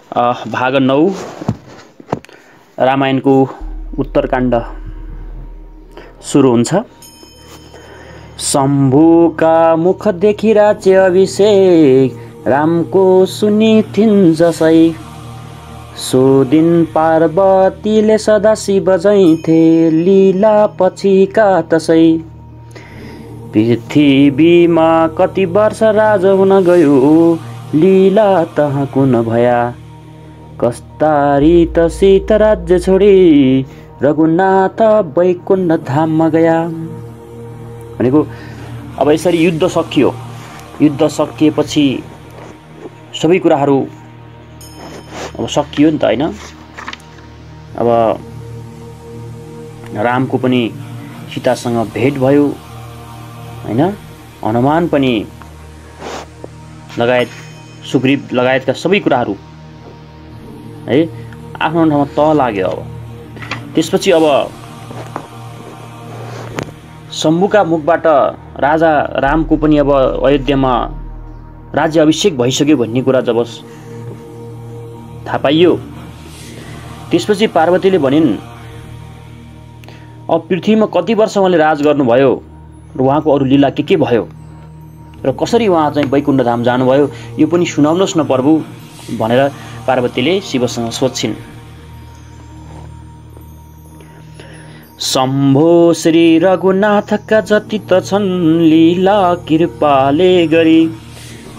भाग 9 रामायणको उत्तरकाण्ड सुरु हुन्छ। शम्भुका मुखदेखि राज्य अभिषेक रामको सुनिथिन् जसै। सो दिन पार्वतीले सदाशिव जैथे लीला पछिका तसै। पृथ्वीमा कति वर्ष राज हुन गयो लीला तहाँ कुन भया। कस्तारी त सीता राज्य छोडी रघुनाथ वैकुण्ठ धाममा गया। भनेको अब यसरी युद्ध सकियो। युद्ध सकिएपछि सबै कुराहरू अब सकियो नि त हैन। अब रामको पनि सीतासँग भेट भयो हैन। हनुमान पनि लगायत सुग्रीव लगायतका सबै कुराहरू है आफ्नो ठाउँमा तह लाग्यो। अब त्यसपछि अब शम्भुका मुखबाट राजा रामको पनि अब अयोध्यामा राज्य अभिषेक भइसक्यो भन्ने कुरा जब थाहा पाइयो, त्यसपछि पार्वतीले भनिन् अब पृथ्वीमा कति वर्ष उहाँले राज गर्नुभयो र उहाँको अरू लीला के भयो र कसरी उहाँ चाहिँ वैकुण्ठ धाम जानुभयो यो पनि सुनाउनुहोस् न प्रभु भनेर पार्वतीले शिवसँग सोध्छिन्। शम्भो श्री रघुनाथका जति त छन् लीला कृपाले गरी।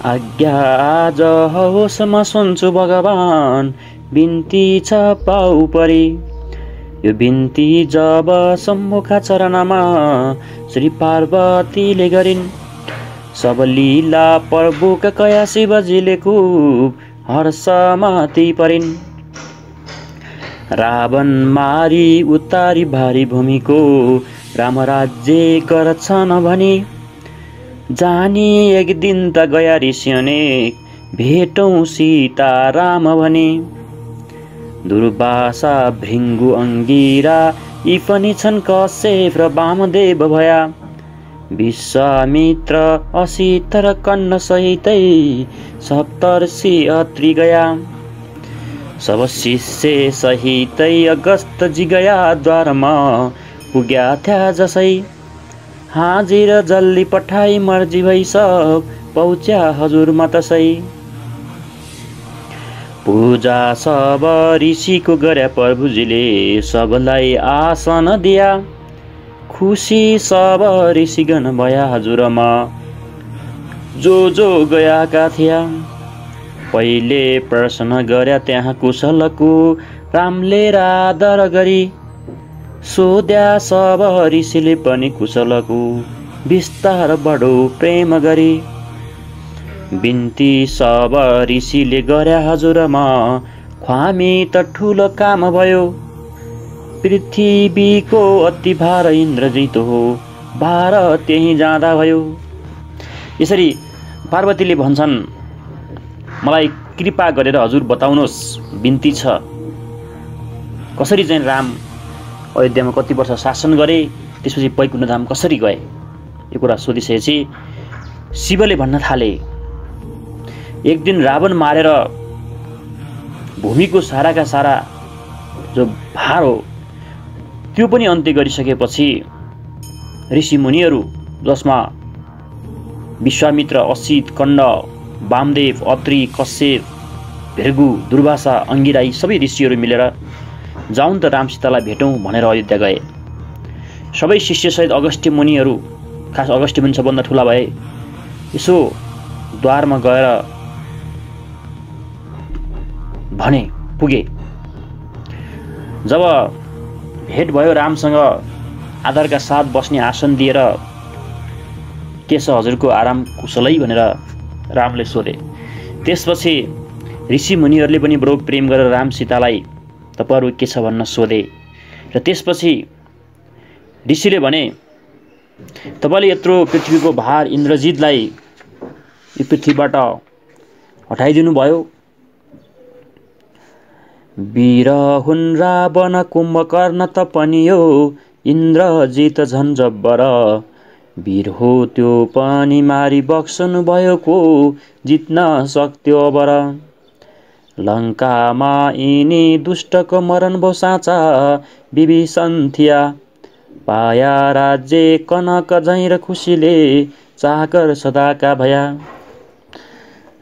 आज्ञा आज होसमा सुन्छु भगवान बिन्ती छ पाउ परी। यो बिन्ती जब शम्भुका चरणमा श्री पार्वतीले गरिन्। सब लीला प्रभुका कया शिवजीले खुब हर्षमाथि परिन्। रावण मारी उतारी भारी भूमिको राम राज्य गर्छन् भनी। जानी एक दिन त गया ऋषि अनेक भेटौँ सीता राम भनी। दुर्वासा भृङ्गु अङ्गिरा यी पनि छन् कश्यप र वामदेव भया। विश्वामित्र असित र कर्ण सहितै सप्तर्षि अत्रि गया। सब शिष्य सहितै अगस्त जी गया द्वारमा पुग्या थ्या जसै। हाजिर जल्दी पठाई मर्जी भई सब पहुँच्या हजुरमा तसै। पूजा सब ऋषिको गर्या प्रभुजीले सबलाई आसन दिया। खुसी सब ऋषिगण भया हजुरमा जो गएका थिया। पहिले प्रश्न गर्या त्यहाँ कुशलको रामले आदर गरी। सोध्या सब ऋषिले पनि कुशलको विस्तार बडो प्रेम गरी। बिन्ती सब ऋषिले गर्या हजुरमा ख्वामी त ठुलो काम भयो। पृथ्वीको अति भार इन्द्रजित हो भार त्यही जाँदा भयो। यसरी पार्वतीले भन्छन् मलाई कृपा गरेर हजुर बताउनुहोस् बिन्ती छ कसरी चाहिँ राम अयोध्यामा कति वर्ष शासन गरे त्यसपछि वैकुण्ठ धाम कसरी गए। यो कुरा सोधिसकेपछि शिवले भन्न थाले एक दिन रावण मारेर भूमिको साराका सारा जो भार हो त्यो पनि अन्त्य गरिसकेपछि ऋषि मुनिहरू जसमा विश्वामित्र असित कण्ड वामदेव अत्रि कश्यप भृगु दुर्वासा अङ्गिरा यी सबै ऋषिहरू मिलेर जाउन् त राम सीतालाई भेटौँ भनेर अयोध्या गए। सबै शिष्यसहित अगस्त्य मुनिहरू खास अगस्त्य मुनि सबभन्दा ठुला भए यसो द्वारमा गएर भने पुगे। जब भेट भयो रामसँग आदरका साथ बस्ने आसन दिएर के छ हजुरको आराम कुशलै भनेर रामले सोधे। त्यसपछि ऋषि मुनिहरूले पनि बडो प्रेम गरेर राम सीतालाई तपाईहरु के छ भन्न सोधे र त्यसपछि ऋषिले भने तपाईले यत्रो पृथ्वीको भार इन्द्रजितलाई यो पृथ्वीबाट हटाइदिनु भयो। वीर हुन् रावण कुम्भकर्ण त पनि यो इन्द्रजित झन् जब्बर। वीर हो त्यो पनि मारी बक्सनु भयो को जित्न सक्थ्यो अबर। लङ्कामा यिनी दुष्टको मरण भो साँचा विभीषण थिया। पाया राज्य कनक झैँ र खुसीले चाकर सदाका भया।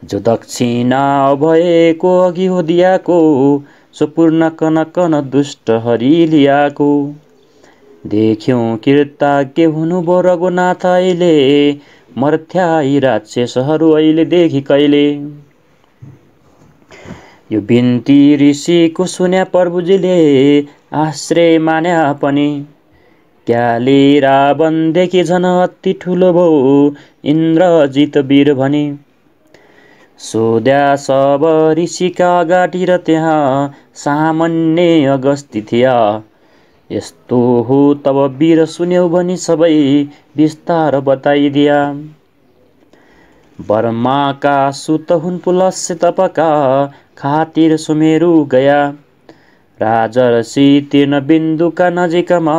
जो दक्षिणा भएको अघि हो दियाको सो पूर्ण कनक न दुष्ट हरि लियाको। देख्यौं कृतज्ञ हुनुभयो रघुनाथ अहिले मर्थ्या यी राक्षसहरू अहिले देखि कहिले। यो बिन्ती ऋषिको सुन्या प्रभुजीले आश्रय मान्या पनि। क्याले रावणदेखि झन अति ठुलो भो इन्द्रजित वीर भने। सोध्या सब ऋषिका अगाडि र त्यहाँ सामान्य अगस्ती थिया। यस्तो हो तब वीर सुन्यौ भनी सबै विस्तार बताइदिया। बर्माका सुत हुन् पुलस्य तपका खातिर सुमेरु गया। राजर्षि तीर्ण बिन्दुका नजिकमा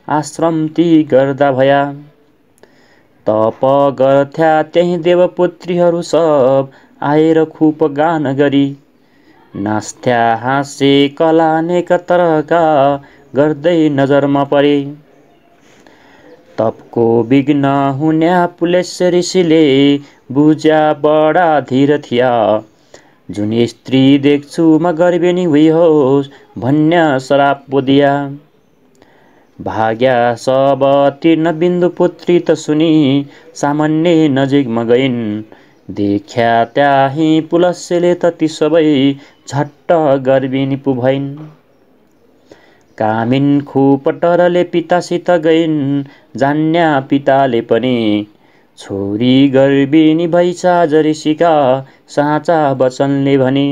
आश्रम ती गर्दा भया। तप गर्थ्या त्यही देवपुत्रीहरू सब आएर खुब गान गरी। नाच्थ्या हाँसे कला अनेक तरका गर्दै नजरमा परे। तपको विघ्न हुन्या पुलस्य ऋषिले बुझ्या बडा धीर थिया। जुन स्त्री देख्छु म गर्भिणी हुई होस् भन्या श्राप बोदिया। भाग्या सब तीर्ण बिन्दु पुत्री त सुनि सामान्य नजिकमा गइन्। देख्या त्याही पुलस्यले त ती सबै झट्ट गर्भिणी पो भइन्। कामिन खुब डरले पितासित गइन् जान्या पिताले पनि। छोरी गर्भिणी भइछ आज ऋषिका साँचा वचनले भने।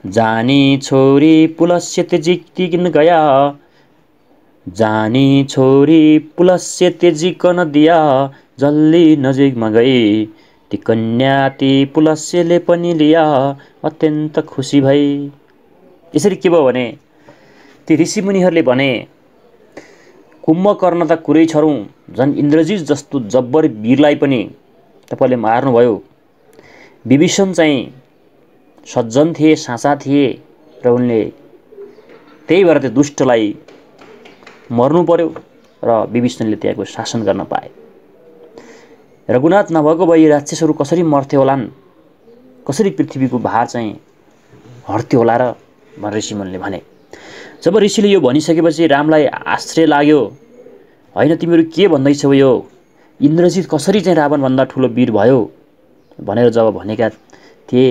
जानी छोरी पुलस्य त्यजिकन गया। जानी छोरी पुलस्य त्यजिकन दिया। जल्दी नजिकमा गई ती कन्या ती पुलस्यले पनि लिया। अत्यन्त खुसी भई। यसरी के भयो भने ती ऋषिमुनिहरूले भने कुम्भकर्ण त कुरै छरौँ झन् इन्द्रजित जस्तो जब्बर वीरलाई पनि तपाईले मार्नुभयो। विभीषण चाहिँ सज्जन थिए साँचा थिए र उनले त्यही भएर त्यो दुष्टलाई मर्नु पर्यो र विभीषणले त्यहाँको शासन गर्न पाए। रघुनाथ नभएको भए राक्षसहरू कसरी मर्थे होलान्, कसरी पृथ्वीको भार चाहिँ हट्थ्यो होला र भनेर ऋषिमुनिले भने। जब ऋषिले यो भनिसकेपछि रामलाई आश्चर्य लाग्यो। होइन तिमीहरू के भन्दैछौ, यो इन्द्रजित कसरी चाहिँ रावणभन्दा ठुलो वीर भयो भनेर जब भनेका थिए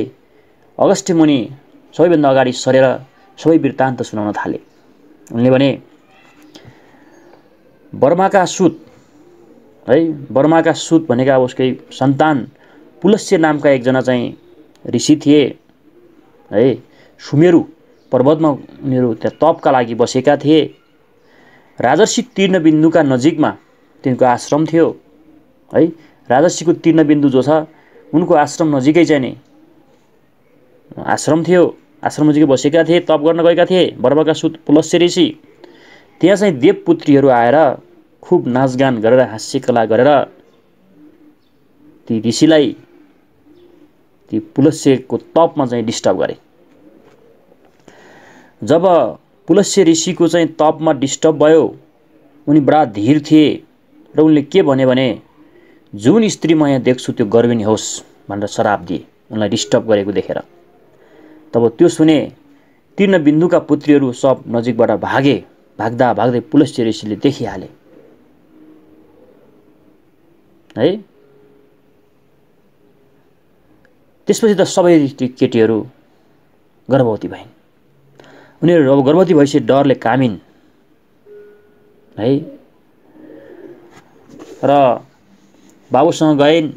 अगस्त्य मुनि सबैभन्दा अगाडि सरेर सबै वृत्तान्त सुनाउन थाले। उनले भने बर्माका सुत है, बर्माका सुत भनेका उसकै सन्तान पुलस्य नामका एकजना चाहिँ ऋषि थिए है। सुमेरु पर्वतमा उनीहरू त्यहाँ तपका लागि बसेका थिए। राजर्षि तीर्ण बिन्दुका नजिकमा तिनको आश्रम थियो है। राजर्षिको तीर्ण बिन्दु जो छ उनको आश्रम नजिकै चाहिँ नि आश्रम थियो। आश्रम नजिकै बसेका थिए, तप गर्न गएका थिए बर्माका सुत पुलस्य ऋषि। त्यहाँ चाहिँ देवपुत्रीहरू आएर खुब नाचगान गरेर हास्यकला गरेर ती ऋषिलाई ती पुलस्यको तपमा चाहिँ डिस्टर्ब गरे। जब पुलस्य ऋषिको चाहिँ तपमा डिस्टर्ब भयो उनी बडा धीर थिए र उनले के भने जुन स्त्री म यहाँ देख्छु त्यो गर्भिणी होस् भनेर श्राप दिए उनलाई डिस्टर्ब गरेको देखेर। तब त्यो सुने तीर्ण बिन्दुका पुत्रीहरू सब नजिकबाट भागे। भाग्दा भाग्दै पुलस्य ऋषिले देखिहाले है। त्यसपछि त सबै केटीहरू गर्भवती भइन्। उनीहरू अब गर्भवती भएपछि डरले कामिन् है र बाबुसँग गइन्।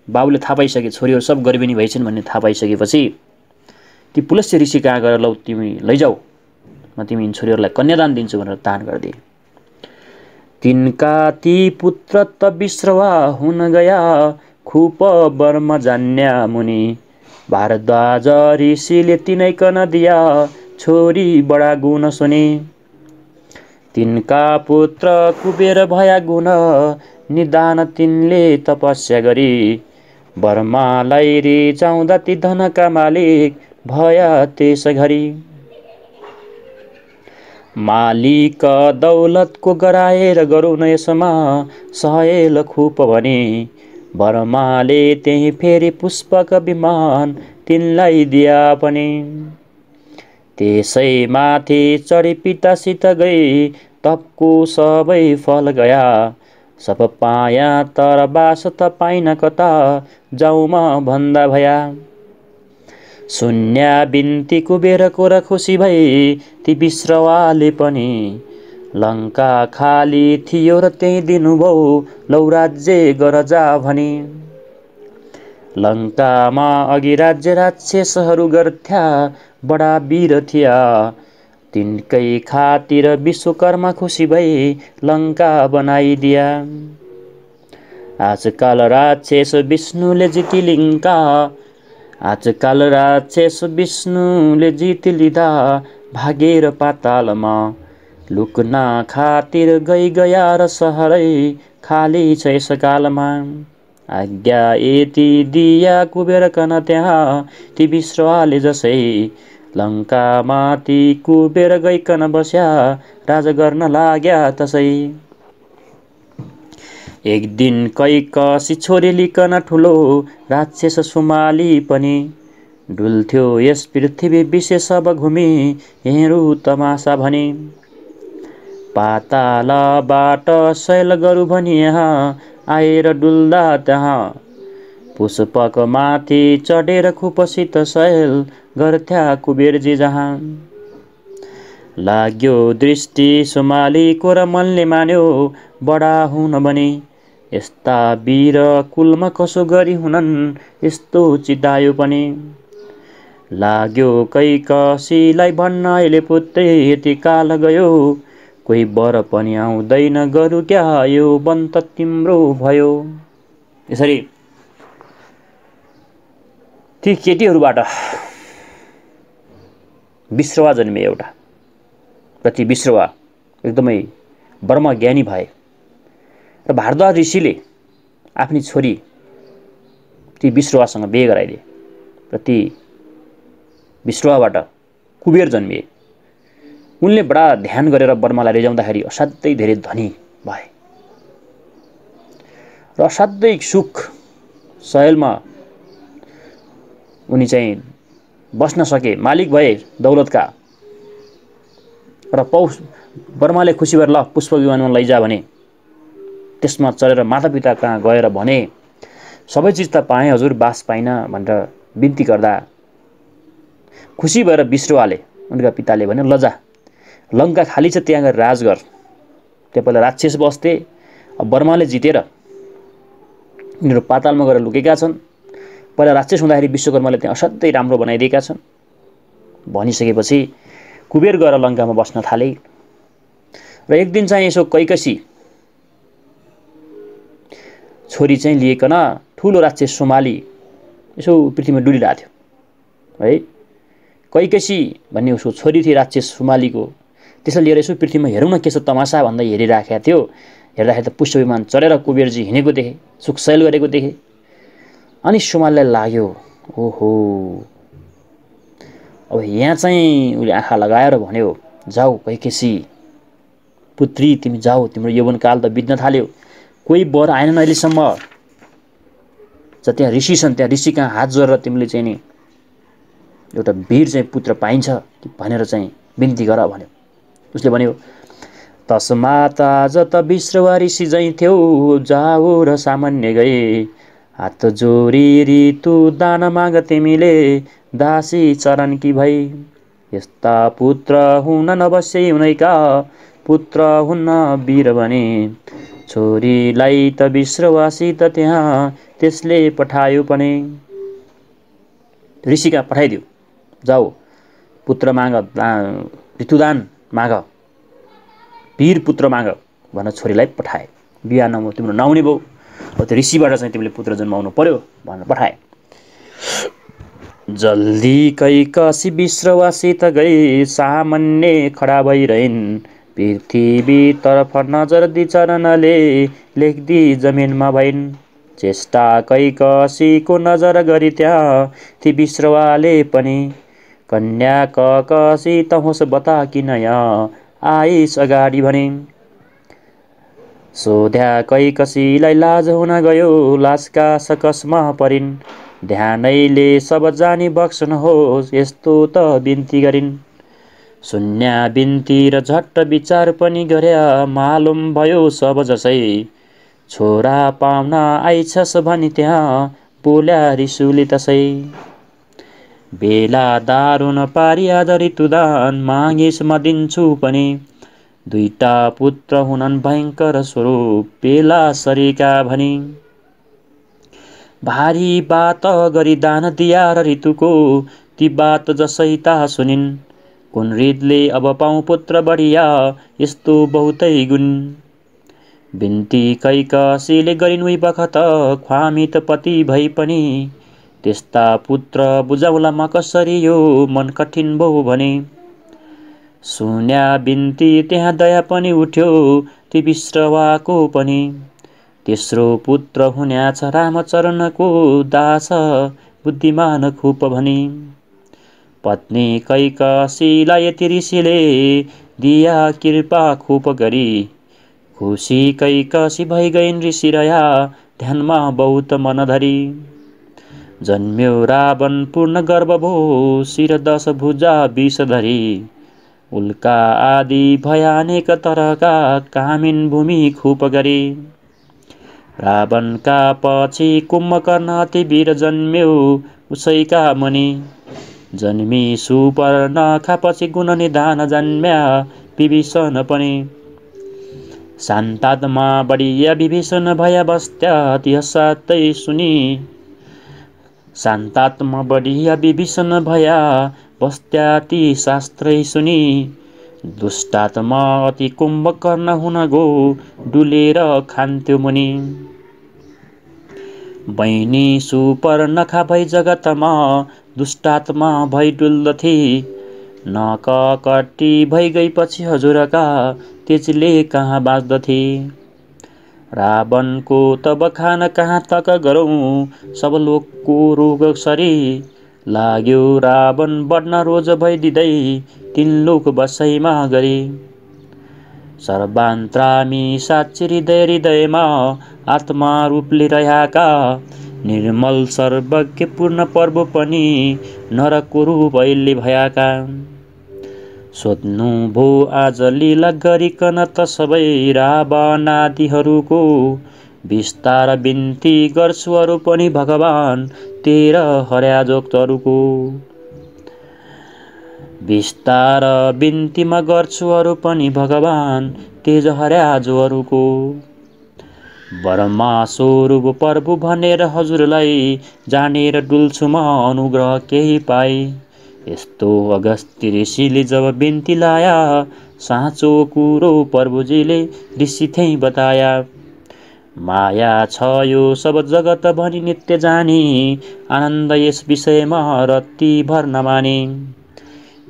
बाबुले थाहा पाइसके छोरीहरू सब गर्भिणी भइछन् भन्ने थाहा पाइसकेपछि ती पुलस्य ऋषि कहाँ गएर लौ तिमी लैजाऊ म तिमी छोरीहरूलाई कन्यादान दिन्छु भनेर दान गरिदिए। तिनका ती पुत्र त विश्रवा हुन गया खुप बर्मा जान्या मुनि। भारद्वाज ऋषिले तिनैकन दिया छोरी बडा गुण सुनि। तिनका पुत्र कुबेर भया गुण निदान तिनले तपस्या गरी। बर्मालाई रिचाउँदा ती धनका मालिक भया त्यस घरी। मालिक दौलतको गराएर गरौँ न यसमा सहेल खुप भने। बर्माले त्यही फेरि पुष्पक विमान तिनलाई दिया पनि। त्यसै माथि चढी पितासित गई तपको सबै फल गया। सब पाया तर बास त पाइन कता जाउँ म भन्दा भया। शून्य बिन्ती कुबेरको र खुसी भई ती विश्रवाले पनि। लङ्का खाली थियो र त्यही दिनुभयो लौ राज्य गर जा भनी। लङ्कामा अघि राज्य राक्षसहरू गर्थ्या बडा वीर थिया। तिनकै खातिर विश्वकर्मा खुसी भई लङ्का बनाइदिया। आजकाल राक्षस विष्णुले जिति लिङ्का। आजकाल राक्षस विष्णुले जिति लिँदा भागेर पातालमा। लुक्न खातिर गया र सहरै खाली छ यस कालमा। आज्ञा यति दिया कुबेर कन त्यहाँ ती विश्वाले जसै। लङ्कामा ती कुबेर गइकन बस्या राज गर्न लाग्या तसै। एक दिन कैकसी छोरी लिकन ठुलो राक्षस सुमाली पनि। डुल्थ्यो यस पृथ्वी विशेष अब घुमी हेरौँ तमासा भनी। पातालबाट शैल गरौँ भनी यहाँ आएर डुल्दा त्यहाँ। पुष्पक माथि चढेर खुपसित शैल गर्थ्या कुबेरजी जहाँ। लाग्यो दृष्टि सुमालीको र मनले मान्यो बडा हुन बनी। यस्ता वीर कुलमा कसो गरी हुनन् यस्तो चितायो पनि। लाग्यो कैकसीलाई भन्न अहिले पुत्रै यति काल गयो। कोही वर पनि आउँदैन गरौँ क्या यो बन्त तिम्रो भयो। यसरी ती केटीहरूबाट विश्रवा जन्मे एउटा। र ती विश्रवा एकदमै ब्रह्मज्ञानी भए र भारद्वाज ऋषिले आफ्नी छोरी ती विश्रवासँग बिहे गराइदिए र ती विश्रवाबाट कुबेर जन्मिए। उनले बडा ध्यान गरेर बर्मालाई रिजाउँदाखेरि असाध्यै धेरै धनी भए र असाध्यै सुख सहेलमा उनी चाहिँ बस्न सके, मालिक भए दौलतका। र बर्माले खुसी भएर ल पुष्प विमानमा लैजा भने त्यसमा चढेर मातापिता कहाँ गएर भने सबै चिज त पाएँ हजुर, बास पाइन भनेर बिन्ती गर्दा खुसी भएर विश्रवाले उनका पिताले भने ल जा लङ्का खाली छ त्यहाँ गएर राज गर। त्यहाँ पहिला राक्षस बस्थे, अब बर्माले जितेर उनीहरू पातालमा गएर लुकेका छन्। पहिला राक्षस हुँदाखेरि विश्वकर्माले त्यहाँ असाध्यै राम्रो बनाइदिएका छन् भनिसकेपछि कुबेर गएर लङ्कामा बस्न थाले। र एक दिन चाहिँ यसो कैकसी छोरी चाहिँ लिएकन ठुलो राक्षस सुमाली यसो पृथ्वीमा डुलिरहेको थियो है। कैकसी भन्ने उसको छोरी थिए राक्षस सुमालीको। त्यसलाई लिएर यसो पृथ्वीमा हेरौँ न के छ तमासा भन्दा हेरिराखेका थियो। हेर्दाखेरि त पुष्प विमान चढेर कुबेरजी हिँडेको देखे, सुखसैल गरेको देखे। अनि सुमालीलाई लाग्यो ओहो अब यहाँ चाहिँ उसले आँखा लगाएर भन्यो जाऊ कैकसी पुत्री तिमी जाऊ, तिम्रो यौवनकाल त बित्न थाल्यो, कोही वर आएनन् अहिलेसम्म। त्यहाँ ऋषि छन्, त्यहाँ ऋषि कहाँ हात जोडेर तिमीले चाहिँ नि एउटा वीर चाहिँ पुत्र पाइन्छ कि भनेर चाहिँ बिन्ती गर भन्यो। उसले भन्यो तस्मात् आज त विश्रवा ऋषि जै थियौ जाऊ र सामान्य गए। हात जोडी ऋतु दान माग तिमीले दासी चरण कि भई। यस्ता पुत्र हुन नबस्यै हुनैका पुत्र हुन्न वीर भने। छोरीलाई त विश्रवासी त त्यहाँ त्यसले पठायो पनि। ऋषि कहाँ पठाइदियो, जाऊ पुत्र माग, ऋतुदान माग, वीर पुत्र माग भनेर छोरीलाई पठाए। बिहा नहुँ तिम्रो नहुने भयो, अब त्यो ऋषिबाट चाहिँ तिमीले पुत्र जन्माउनु पर्यो भनेर पठाए। जल्दी कैकसी विश्रवासित गई सामान्य खडा भइरहन्। पृथ्वी तर्फ नजर दि चरणले लेख्दी जमिनमा भइन्। चेष्टा कैकसीको नजर गरी त्यहाँ ती विश्रवाले पनि कन्या कसी तहोस बता किन यहाँ आइस अगाडि भने। सोध्या कैकसीलाई लाज हुन गयो लाजका सकसमा परिन् ध्यानैले सब जानी बक्सनुहोस् यस्तो त बिन्ती गरिन्। सुन्या बिन्ती र झट्ट विचार पनि गर्या मालुम भयो सब जसै छोरा पाउन आइछस् भनी त्यहाँ बोल्या रिसुले तसै। बेला दारुन पारी आदरी तुदान मागिस म दिन्छु पनि दुईटा पुत्र हुनन् भयङ्कर स्वरूप बेला सरीका भनी। भारी बात गरी दान दिया र ऋतुको ती बात जसै ता सुनिन् कुन हृदले अब पाउँ पुत्र बढिया यस्तो बहुतै गुण। बिन्ती कैकसीले गरिन् उही बखत ख्वामित पति भई पनि त्यस्ता पुत्र बुझाउला म कसरी यो मन कठिन भो भने। सुन्या बिन्ती त्यहाँ दया पनि उठ्यो ती विश्रवाको पनि तेस्रो पुत्र हुन्या छ रामचरणको दास बुद्धिमान खुप भनी। पत्नी कैकसीलाई यति ऋषिले दिया कृपा खुप गरी खुसी कैकसी भई गइन् ऋषि रया ध्यानमा बहुत मन धरी। जन्म्यो रावण पूर्ण गर्व भो शिर 10 भुजा 20 धरी उल्का आदि भयानेक तरका कामिन भूमि खुप गरी। रावणका पछि कुम्भकर्ण अति वीर जन्म्यो उसैका मुनि जन्मी सुपर्णखा पछि गुण निधान जन्म्या विभीषण पनि। शान्तात्मा बढिया विभीषण भया बस्त्या ती साथै सुनि शान्तात्मा बढिया विभीषण भया बस्त्या ती शास्त्रै सुनि दुष्टात्मा अति कुम्भकर्ण हुन गो डुलेर खान्थ्यो मुनि। बहिनी सुपर्णखा भई जगतमा दुष्टात्मा भई डुल्दथे नककटी भई गएपछि हजुरका तेजले कहाँ बाँच्दथे। रावणको तब खान कहाँ तक गरौँ सब लोकको रोग सरी लाग्यो रावण बढ्न रोज भइदिँदै 3 लोक बसाइमा गरी। सर्वान्तरामी साक्षी हृदय हृदयमा आत्मा रूपले रहेका निर्मल सर्वज्ञ पूर्ण प्रभु पनि नरको रूप अहिले भएका। सोध्नु भो आज लीला गरिकन त सबै रावणादिहरूको विस्तार बिन्ती गर्छु अरू पनि भगवान तेरा हर्या जोक्तहरूको। विस्तार बिन्तीमा गर्छु अरू पनि भगवान तेज हर्या जोहरूको। बर्मा स्वरूप प्रभु भनेर हजुरलाई जानेर डुल्छु म अनुग्रह केही पाई। यस्तो अगस्त्य ऋषिले जब बिन्ती लाया साँचो कुरो प्रभुजीले ऋषि थिए बताया। माया छ यो सब जगत भनी नित्य जानी आनन्द यस विषयमा रत्ती भर नमानी।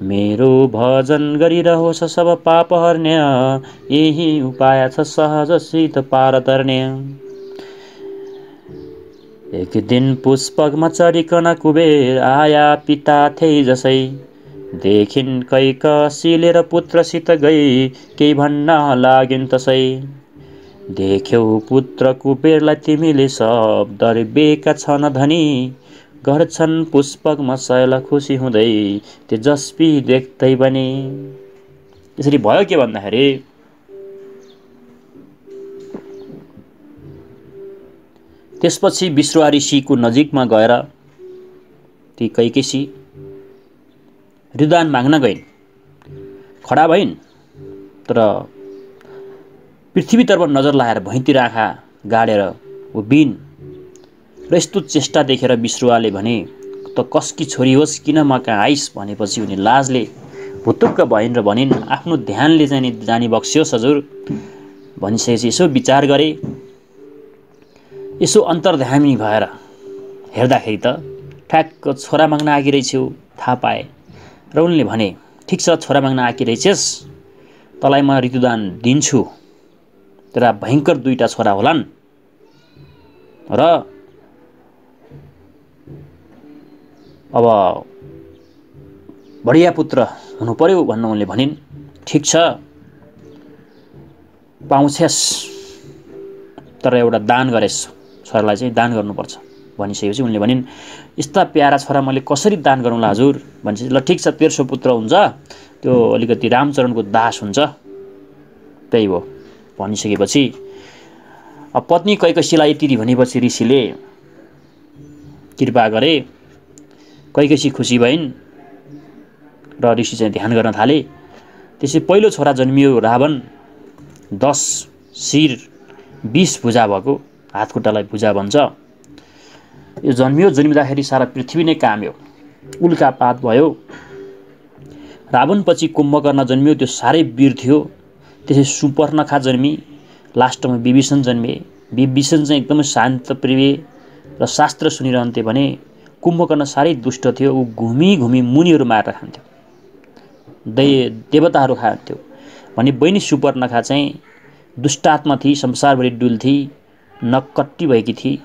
मेरो भजन गरिरहोस् सब पाप हर्ने यही उपाय छ सहज सित पार तर्ने। एक दिन पुष्पकमा चढिकन कुबेर आया पिता थिए जसै देखिन् कैकसीले र पुत्रसित गई केही भन्न लागिन् तसै। देख्यौ पुत्र कुबेरलाई तिमीले सब दरबेका छन् धनी गर्छन् पुष्पकमा सयला खुसी हुँदै तेजस्वी देख्दै पनि। यसरी भयो के भन्दाखेरि त्यसपछि विश्रवा ऋषिको नजिकमा गएर ती कैकेसी हृदयदान माग्न गइन्। खडा भइन् तर पृथ्वीतर्फ नजर लाएर भैँतिर आँखा गाडेर उभिन् र यस्तो चेष्टा देखेर विश्रुवाले भने त कसकी छोरी होस् किन म कहाँ आइस भनेपछि उनी लाजले भुतुक्क भइन् र भनिन् आफ्नो ध्यानले चाहिँ जानी बक्स्योस् हजुर भनिसकेपछि यसो विचार गरे। यसो अन्तर्ध्यामी भएर हेर्दाखेरि त ठ्याक्क छोरा माग्न आएकी रहेछौ थाहा पाए र उनले भने ठिक छ छोरा माग्न आएकी रहेछस् तँलाई म ऋतुदान दिन्छु तेरा भयङ्कर 2टा छोरा होलान् र अब बढिया पुत्र हुनु पर्यो भन्नु उनले भनिन्। ठिक छ पाउँछस्, तर एउटा दान गरेस्, छोरालाई चाहिँ दान गर्नुपर्छ भनिसकेपछि उनले भनिन् यस्ता प्यारा छोरा मैले कसरी दान गरौँला हजुर भन्छ। ल ठिक छ तेर्सो पुत्र हुन्छ, त्यो अलिकति रामचरणको दास हुन्छ, त्यही हो भनिसकेपछि अब पत्नी कैकसीलाई यति भनेपछि ऋषिले कृपा गरे। कैकसी खुसी भइन् र ऋषि चाहिँ ध्यान गर्न थाले। त्यसै पहिलो छोरा जन्मियो रावण, 10 शिर 20 भुजा भएको, हातखुट्टालाई भुजा भन्छ। यो जन्मिँदाखेरि सारा पृथ्वी नै काम्यो, उल्कापात भयो। रावणपछि कुम्भकर्ण जन्मियो, त्यो साह्रै वीर थियो। त्यसै सुपर्णखा जन्मी, लास्टमा विभीषण जन्मे। विभीषण चाहिँ एकदमै शान्त प्रिय र शास्त्र सुनिरहन्थे भने कुम्भकर्ण साह्रै दुष्ट थियो। ऊ घुमी घुमी मुनिहरू मारेर खान्थ्यो, देवताहरू खान्थ्यो भने बहिनी सुपर्णखा चाहिँ दुष्टात्मा थिए, संसारभरि डुल्थी, नकट्टी भएकी थिए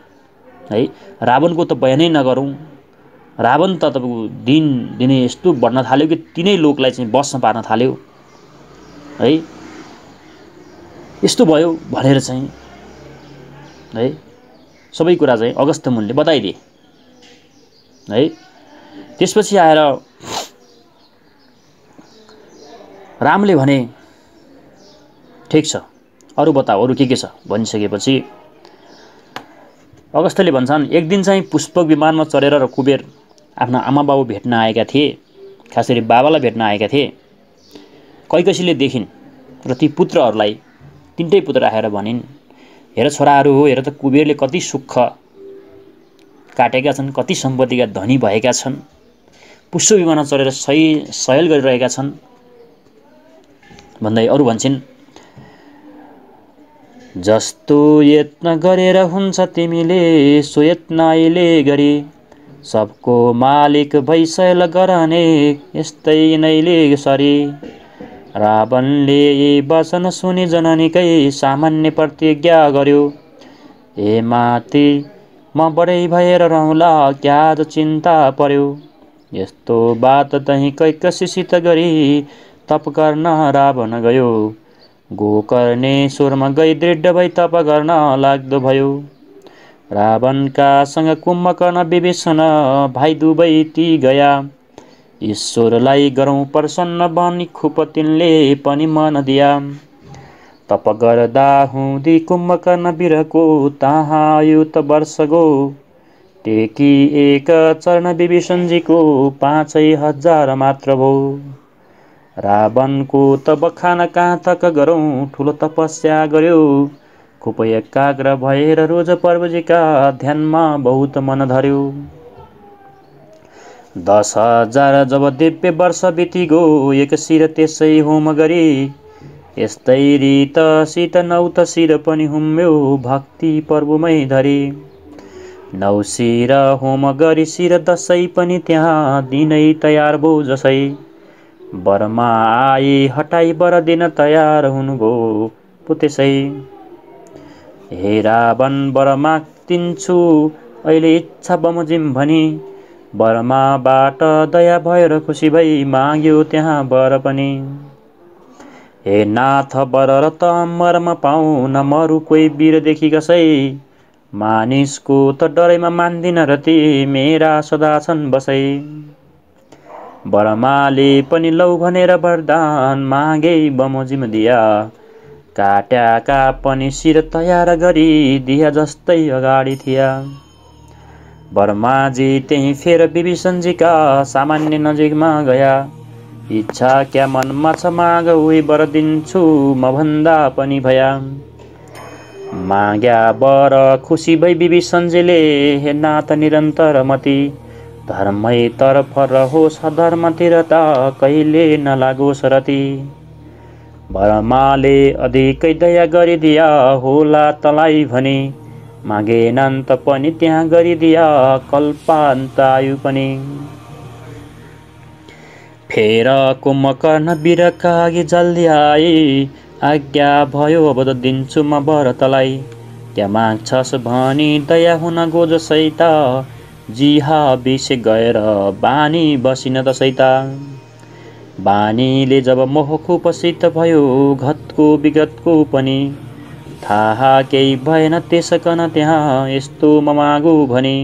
है। रावणको त बयानै नगरौँ, रावण त तपाईँको दिन दिनै यस्तो बढ्न थाल्यो कि तिनै लोकलाई चाहिँ बसमा पार्न थाल्यो है। यस्तो भयो भनेर चाहिँ है सबै कुरा चाहिँ अगस्त्य मुनिले बताइदिए है। त्यसपछि आएर रामले भने ठिक छ अरू बताऊ, अरू के छ भनिसकेपछि अगस्त्यले भन्छन् एक दिन चाहिँ पुष्पक विमानमा चढेर र कुबेर आफ्ना आमा बाबु भेट्न आएका थिए, खास गरी बाबालाई भेट्न आएका थिए। कैकसीले देखिन् र ती पुत्रहरूलाई, तिनटै पुत्र आएर भनिन् हेर छोराहरू हो, हेर त कुबेरले कति सुख काटेका छन्, कति सम्पत्तिका धनी भएका छन्, पुष्प विमानमा चढेर शयल गरिरहेका छन् भन्दै अरू भन्छन् जस्तो यत्न गरेर हुन्छ तिमीले सो यत्न अहिले गरी, सबको मालिक भइशयल गरने यस्तै नैले सरी। रावणले यी वचन सुनि जननीकै सामान्य प्रतिज्ञा गर्यो, ए माती म बडै भएर रहँला क्या आज चिन्ता पर्यो। यस्तो बात तही कैकसीसित गरी तप गर्न रावण गयो, गोकर्णेश्वरमा गई दृढ भई तप गर्न लाग्दो भयो। रावणका सँग कुम्भकर्ण विभीषण भाइ दुवै ती गया, ईश्वरलाई गरौँ प्रसन्न बनी खुप तिनले पनि मन दिया। तप गर्दा हुँदी कुम्भकर्ण वीरको तहाँ आयो त वर्ष गो, टेकी एक चरण विभीषणजीको 5000 मात्र भो। रावणको त बखान कहाँ तक गरौँ ठुलो तपस्या गर्यो, खुब एकाग्र भएर रोज पर्वजीका ध्यानमा बहुत मन धर्यो। 10,000 जब दिव्य वर्ष बितिगो एक शिर त्यसै होम गरी, यस्तै रीत सीत 9 शिर पनि हुम्यो भक्ति पर्वमै धरी। 9 शिर होम गरी शिर 10 पनि त्यहाँ दिनै तयार भो जसै, बरमा आए हटाई बर दिन तयार हुनुभयो पो त्यसै। हे रावण वर माग्दिन्छु अहिले इच्छा बमोजिम भनी, बर्माबाट दया भएर खुसी भई माग्यो त्यहाँ वर पनि। हे नाथ वर र त मरमा पाऊ न मरु कोही वीरदेखि कसै, मानिसको त डरैमा मान्दिन रति मेरा सदा छन् बसै। बर्माले पनि लौ भनेर वरदान मागे बमोजिम दिया, काट्याका पनि शिर तयार गरी दिया जस्तै अगाडि थिया। बर्माजी त्यही फेर विभीषणजीका सामान्य नजिकमा गया, इच्छा क्या मनमा छ माग उही वर दिन्छु म भन्दा पनि भया। माग्या वर खुसी भई विभीषणजीले, हे नाथ निरन्तर मती, धर्मै तर्फ रहोस् अधर्मतिर त कहिले नलागोस् रति। बर्माले अधिकै दया गरिदिया होला तलाई भनी, मागेनन्त पनि त्यहाँ गरिदिया कल्पान्त आयु पनि। फेर कुम्भकर्ण वीरका अघि जल्दी आए, आज्ञा भयो अब त दिन्छु म वर तलाई, क्या माग्छस् भनी दया हुन गोजसै त, जिहा बिसे गएर बानी बसिन दसै त। बानीले जब मोह खुपसित भयो घतको विगतको पनि, थाहा केही भएन त्यसकन त्यहाँ यस्तो ममागु भने।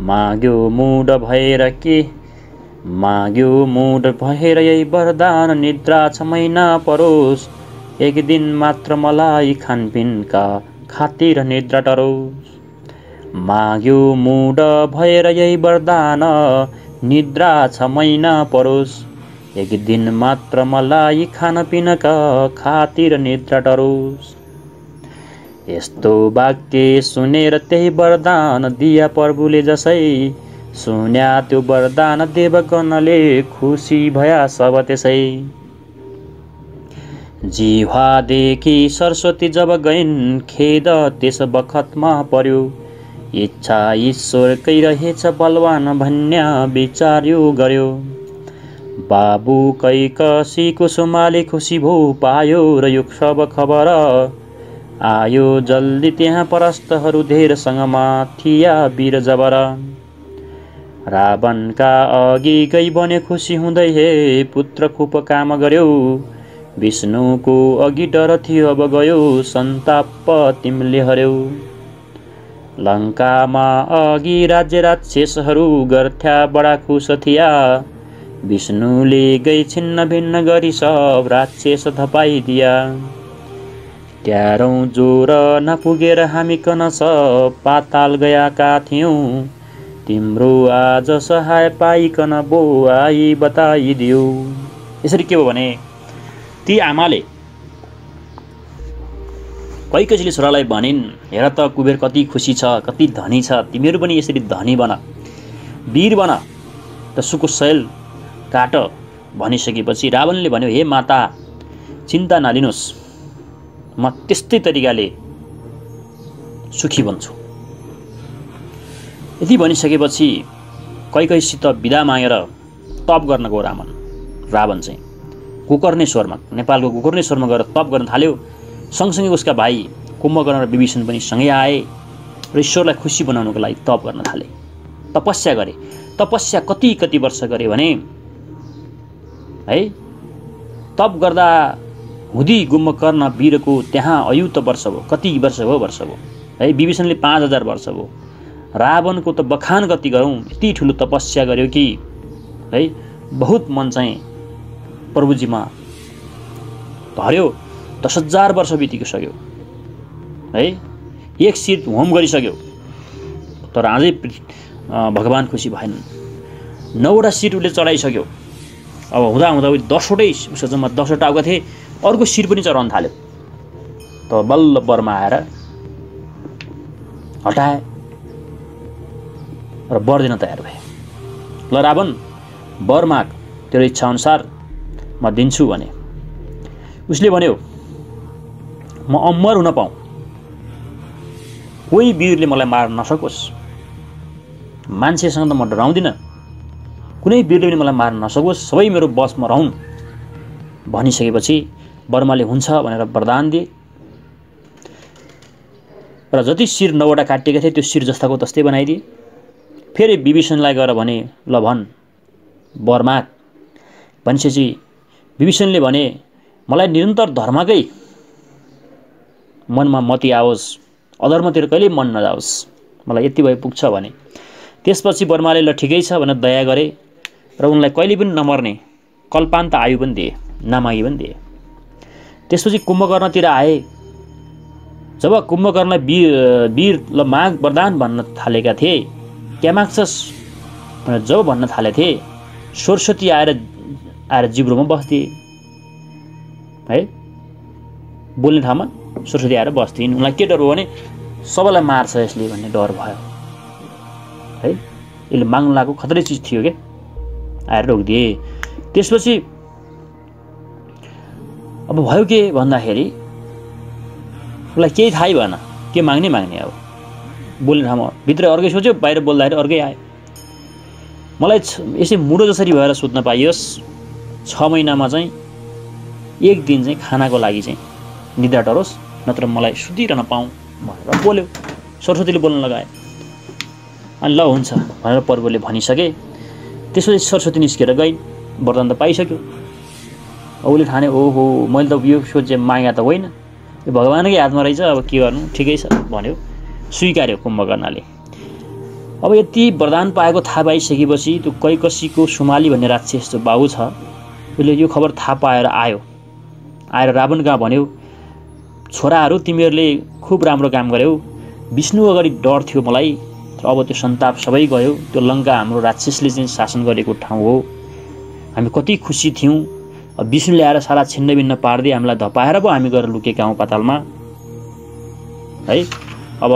माग्यो मुड भएर के, माग्यो मुड भएर यही वरदान, निद्रा 6 महिना परोस्, एक दिन मात्र मलाई खानपिनका खातिर निद्रा टरोस्। माग्यो मुड भएर यही वरदान, निद्रा 6 महिना परोस्, एक दिन मात्र मलाई खानपिनका खातिर निद्रा टरोस्। यस्तो वाक्य सुनेर त्यही वरदान दिया प्रभुले जसै, सुन्या त्यो वरदान देवगणले खुसी भया सब त्यसै। जिह्वादेखि सरस्वती जब गइन् खेद त्यस बखतमा पर्यो, इच्छा ईश्वरकै रहेछ बलवान भन्या विचार यो गर्यो। बाबु कैकसीको सुमाले खुसी भो पायो र यो सब खबर आयो जल्दी त्यहाँ परस्तहरू धेरसँगमा थिया वीर जबर। रावणका अघि गई बने खुसी हुँदै हे पुत्र खुप काम गर्यो, विष्णुको अघि डर थियो अब गयो सन्ताप तिमीले हर्यौ। लङ्कामा अघि राज्य राक्षसहरू गर्थ्या बडा खुस थिया, विष्णुले गई छिन्न भिन्न गरी सब राक्षस धपाइदिया। 11औं जोर नपुगेर हामी कनस पाताल गएका थियौँ, तिम्रो आज सहाय पाइकन बो आई बताइदियो। यसरी के हो भने ती आमाले कैकसीले छोरालाई भनिन्, हेर त कुबेर कति खुसी छ, कति धनी छ, तिमीहरू पनि यसरी धनी बन, वीर बन, त सुको शैल काट भनिसकेपछि रावणले भन्यो, हे माता चिन्ता नलिनुहोस्, म त्यस्तै तरिकाले सुखी बन्छु। यति भनिसकेपछि कैकसीसित बिदा मागेर तप गर्न गयो रावण चाहिँ गोकर्णेश्वरमा, नेपालको गोकर्णेश्वरमा गएर तप गर्न थाल्यो। सँगसँगै उसका भाइ कुम्भकर्ण र विभीषण पनि सँगै आए र ईश्वरलाई खुसी बनाउनको लागि तप गर्न थाले, तपस्या गरे। तपस्या कति वर्ष गरे भने है, तप गर्दा हुँदी कुम्भकर्ण वीरको त्यहाँ अयुत वर्ष भयो, कति वर्ष भयो है। विभीषणले 5000 वर्ष भयो। रावणको त बखान कति गरौँ, यति ठुलो तपस्या गर्यो कि है, बहुत मन चाहिँ प्रभुजीमा धर्यो। 10,000 वर्ष बितिसक्यो है, एक शिर होम गरिसक्यो, तर अझै भगवान खुसी भएनन्। 9वटा शिर उसले चढाइसक्यो। अब हुँदा 10वटै उसको जम्मा 10वटा आएका थिए, अर्को शिर पनि चढाउन थाल्यो। त बल्ल बरमा आएर हटाए र वर दिन तयार भए। ल रावण वर माग, तेरो इच्छा अनुसार म दिन्छु भने। उसले भन्यो, म अमर हुन पाऊँ, कोही वीरले मलाई मार्न नसकोस्, मान्छेसँग त म डराउँदिनँ, कुनै वीरले पनि मलाई मार्न नसकोस्, सबै मेरो बसमा रहन् भनिसकेपछि बर्माले हुन्छ भनेर वरदान दिए र जति शिर 9वटा काटिएका थिए त्यो शिर जस्ताको तस्तै बनाइदिए। फेरि विभीषणलाई गएर भने, ल भन् वर माग भनेपछि विभीषणले भने, मलाई निरन्तर धर्मकै मनमा मति आओस्, अधर्मतिर कहिल्यै मन नजाओस्, मलाई यति भए पुग्छ भने। त्यसपछि बर्माले ल ठिकै छ भनेर दया गरे र उनलाई कहिले पनि नमर्ने कल्पान्त आयु पनि दिए, नमागी पनि दिए। त्यसपछि कुम्भकर्णतिर आए। जब कुम्भकर्णलाई वीर ल माग वरदान भन्न थालेका थिए, क्या माग्छस् भनेर जब भन्न थाले थिए, सरस्वती आएर जिब्रोमा बस्दिए है, बोल्ने ठाउँमा सरस्वती आएर बस्थिन्। उनलाई के डर भयो भने सबैलाई मार्छ यसले भन्ने डर भयो है, यसले माग्नु लागेको खतरै चिज थियो के, आएर रोकिदिए। त्यसपछि अब भयो के भन्दाखेरि उसलाई केही थाहै भएन, के माग्ने अब बोल्ने ठाउँमा भित्र अर्कै सोच्यो, बाहिर बोल्दाखेरि अर्कै आयो। मलाई यसै मुडो जसरी भएर सुत्न पाइयोस्, 6 महिनामा चाहिँ एक दिन चाहिँ खानाको लागि चाहिँ निद्रा टरोस्, नत्र मलाई सुतिरहन पाऊँ भनेर बोल्यो। सरस्वतीले बोल्न लगाए। अनि ल हुन्छ भनेर प्रभुले भनिसके। त्यसपछि सरस्वती निस्केर गइन्। वरदान त पाइसक्यो। उसले ठाने ओहो मैले त यो सोचे माया त होइन, यो भगवानकै हातमा रहेछ, अब के गर्नु, ठिकै छ भन्यो। स्वीकार्यो कुम्भकर्णले। अब यति वरदान पाएको थाहा पाइसकेपछि त्यो कैकसीको सुमाली भन्ने राक्षस जो बाबु छ उसले यो खबर थाहा पाएर आयो। आएर रावण कहाँ भन्यो, छोराहरू तिमीहरूले खुब राम्रो काम गर्यौ, विष्णु अगाडि डर थियो मलाई, तर अब त्यो सन्ताप सबै गयो। त्यो लङ्का हाम्रो राक्षसले चाहिँ शासन गरेको ठाउँ हो, हामी कति खुसी थियौँ। अब विष्णुले आएर सारा छिन्नभिन्न पार्दै हामीलाई धपाएर पो हामी गएर लुकेका हौँ पातालमा है। अब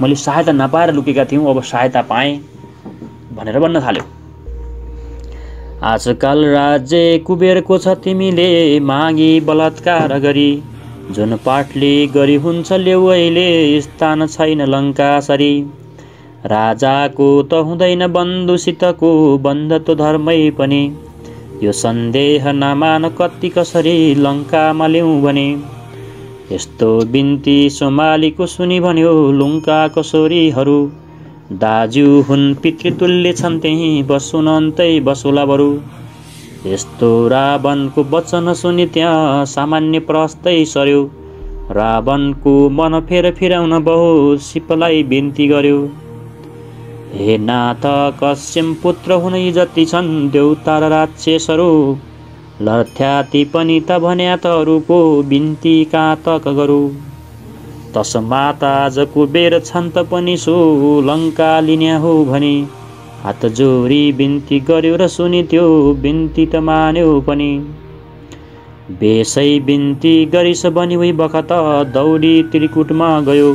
मैले सहायता नपाएर लुकेका थियौँ, अब सहायता पाएँ भनेर भन्न थाल्यो। आजकल राज्य कुबेरको छ, तिमीले मागी बलात्कार गरी, जुन पाठले गरी हुन्छ ल्याउ अहिले, स्थान छैन लङ्कासरी। राजाको त हुँदैन बन्धुसितको बन्ध त धर्मै पनि, यो सन्देह नमान कति कसरी लङ्कामा ल्याउँ भने। यस्तो बिन्ती सोमालीको सुनि भन्यो लुङ्काको छोरीहरू, दाजु हुन् पितृतुल्य छन् त्यही बसुन अन्तै बसोला बरु। यस्तो रावणको वचन सुनि त्यहाँ सामान्य प्रस्तै सर्यो, रावणको मन फेर फिराउन बहुत सिपलाई बिन्ती गर्यो। हे नाथ कश्यप पुत्र हुनै जति छन् देउता र राक्षसहरू, लथ्याती पनि त भन्या त अरूको बिन्ती कातक गरौ। तसमात आज कुबेर छन् त पनि सो लङ्का लिन्या हो भने, हात जोरी बिन्ती गर्यो र सुनि त्यो बिन्ती त मान्यो पनि। बेसै बिन्ती गरिस बनी वही बखत दौडी त्रिकुटमा गयो,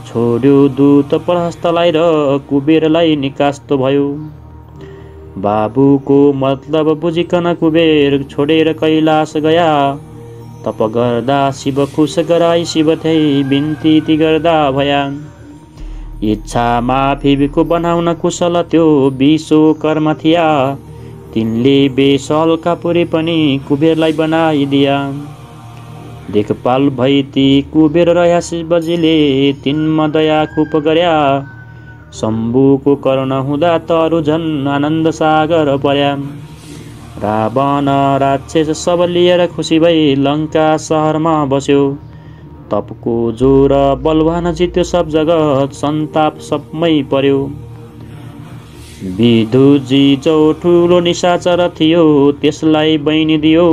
छोड्यो दूत प्रहस्तलाई र कुबेरलाई निकास्तो भयो। बाबुको मतलब बुझिकन कुबेर छोडेर कैलाश गया, तप गर्दा शिव खुस गराई शिव थिए बिन्ती ती गर्दा भया। इच्छा माफीको बनाउन कुशल त्यो विश्वकर्मा थिया, तिनले बेसलका पुरी पनि कुबेरलाई बनाइदिया। देखपाल भई ती कुबेर रह्या शिवजीले तिनमा दया खुप गर्या, शम्भुको करुणा हुँदा तरु झन् आनन्द सागर पर्या। रावण राक्षस सब लिएर खुसी भई लङ्का शहरमा बस्यो, तपको जोर बलवान जित्यो सब जगत सन्ताप सबमै पर्यो। विदुजी जो ठुलो निशाचर थियो त्यसलाई बहिनी दियो,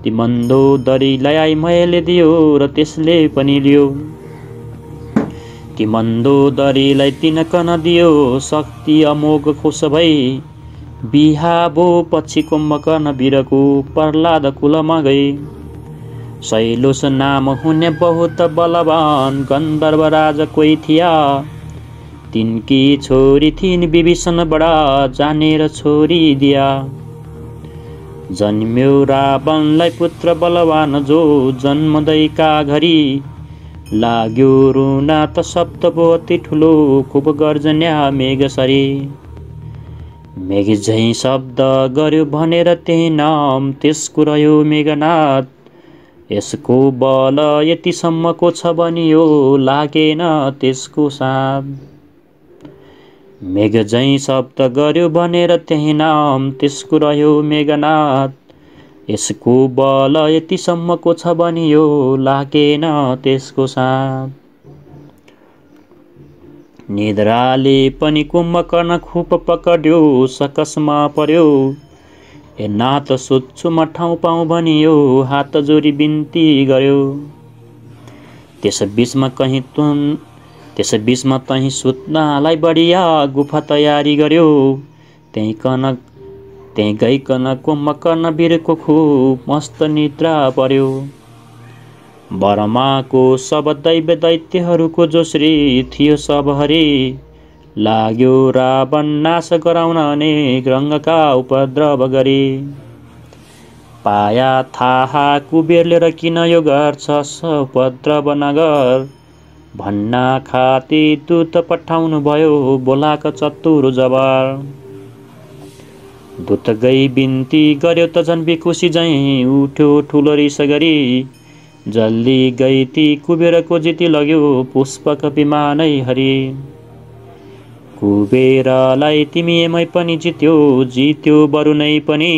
ती मन्दोदरीलाई मैले दियो र त्यसले पनि लियो। ती मन्दोदरीलाई तिनकन दियो शक्ति अमोघ खुस भई, बिहा भो पछि कुम्भकर्ण वीरको प्रह्लाद कुलमा गई। शैलोस नाम हुने बहुत बलवान गन्धर्व राज कोही थिया, तिनकी छोरी थिइन् विभीषण बडा जानेर छोरी दिया। जन्म्यो रावणलाई पुत्र बलवान जो जन्मदैका घरी, लाग्यो रुना त सप्तपति ठुलो खुब गर्जन्या मेघसरी। मेघ झैँ शब्द गर्यो भनेर त्यही नाम त्यसको रह्यो मेघनाथ, यसको बल यतिसम्मको छ भनियो लागेन त्यसको साथ। मेघ झैँ शब्द गर्यो भनेर त्यही नाम त्यसको रह्यो मेघनाथ, यसको बल यतिसम्मको छ भनियो लागेन त्यसको साथ। निद्राले पनि कुम्भकर्ण खुप पकड्यो सकसमा पर्यो, ए नाथ सोध्छु म ठाउँ पाऊँ भनियो हात जोडी बिन्ती गर्यो। त्यस बिचमा तहीँ सुत्नलाई बढिया गुफा तयारी गर्यो, त्यहीँ गइकन कुम्भकर्ण वीरको खुब मस्त निद्रा पर्यो। बर्माको सब दैव दैत्यहरूको जोश्री थियो सब हरि, लाग्यो रावण नाश गराउन अनेक रङ्गका उपद्रव गरी। पाया थाहा कुबेरले र किन यो गर्छ उपद्रव नगर, भन्ना खाती दूत पठाउनु भयो बोलाको चतुर जबर। दूत गई बिन्ती गर्यो त झन् बिकुसी झैँ उठ्यो ठुलो रिस गरी, जल्दी गई ती कुबेरको जिती लग्यो पुष्पक विमानै हरि। कुबेरलाई तिमीमै पनि जित्यो बरुनै पनि।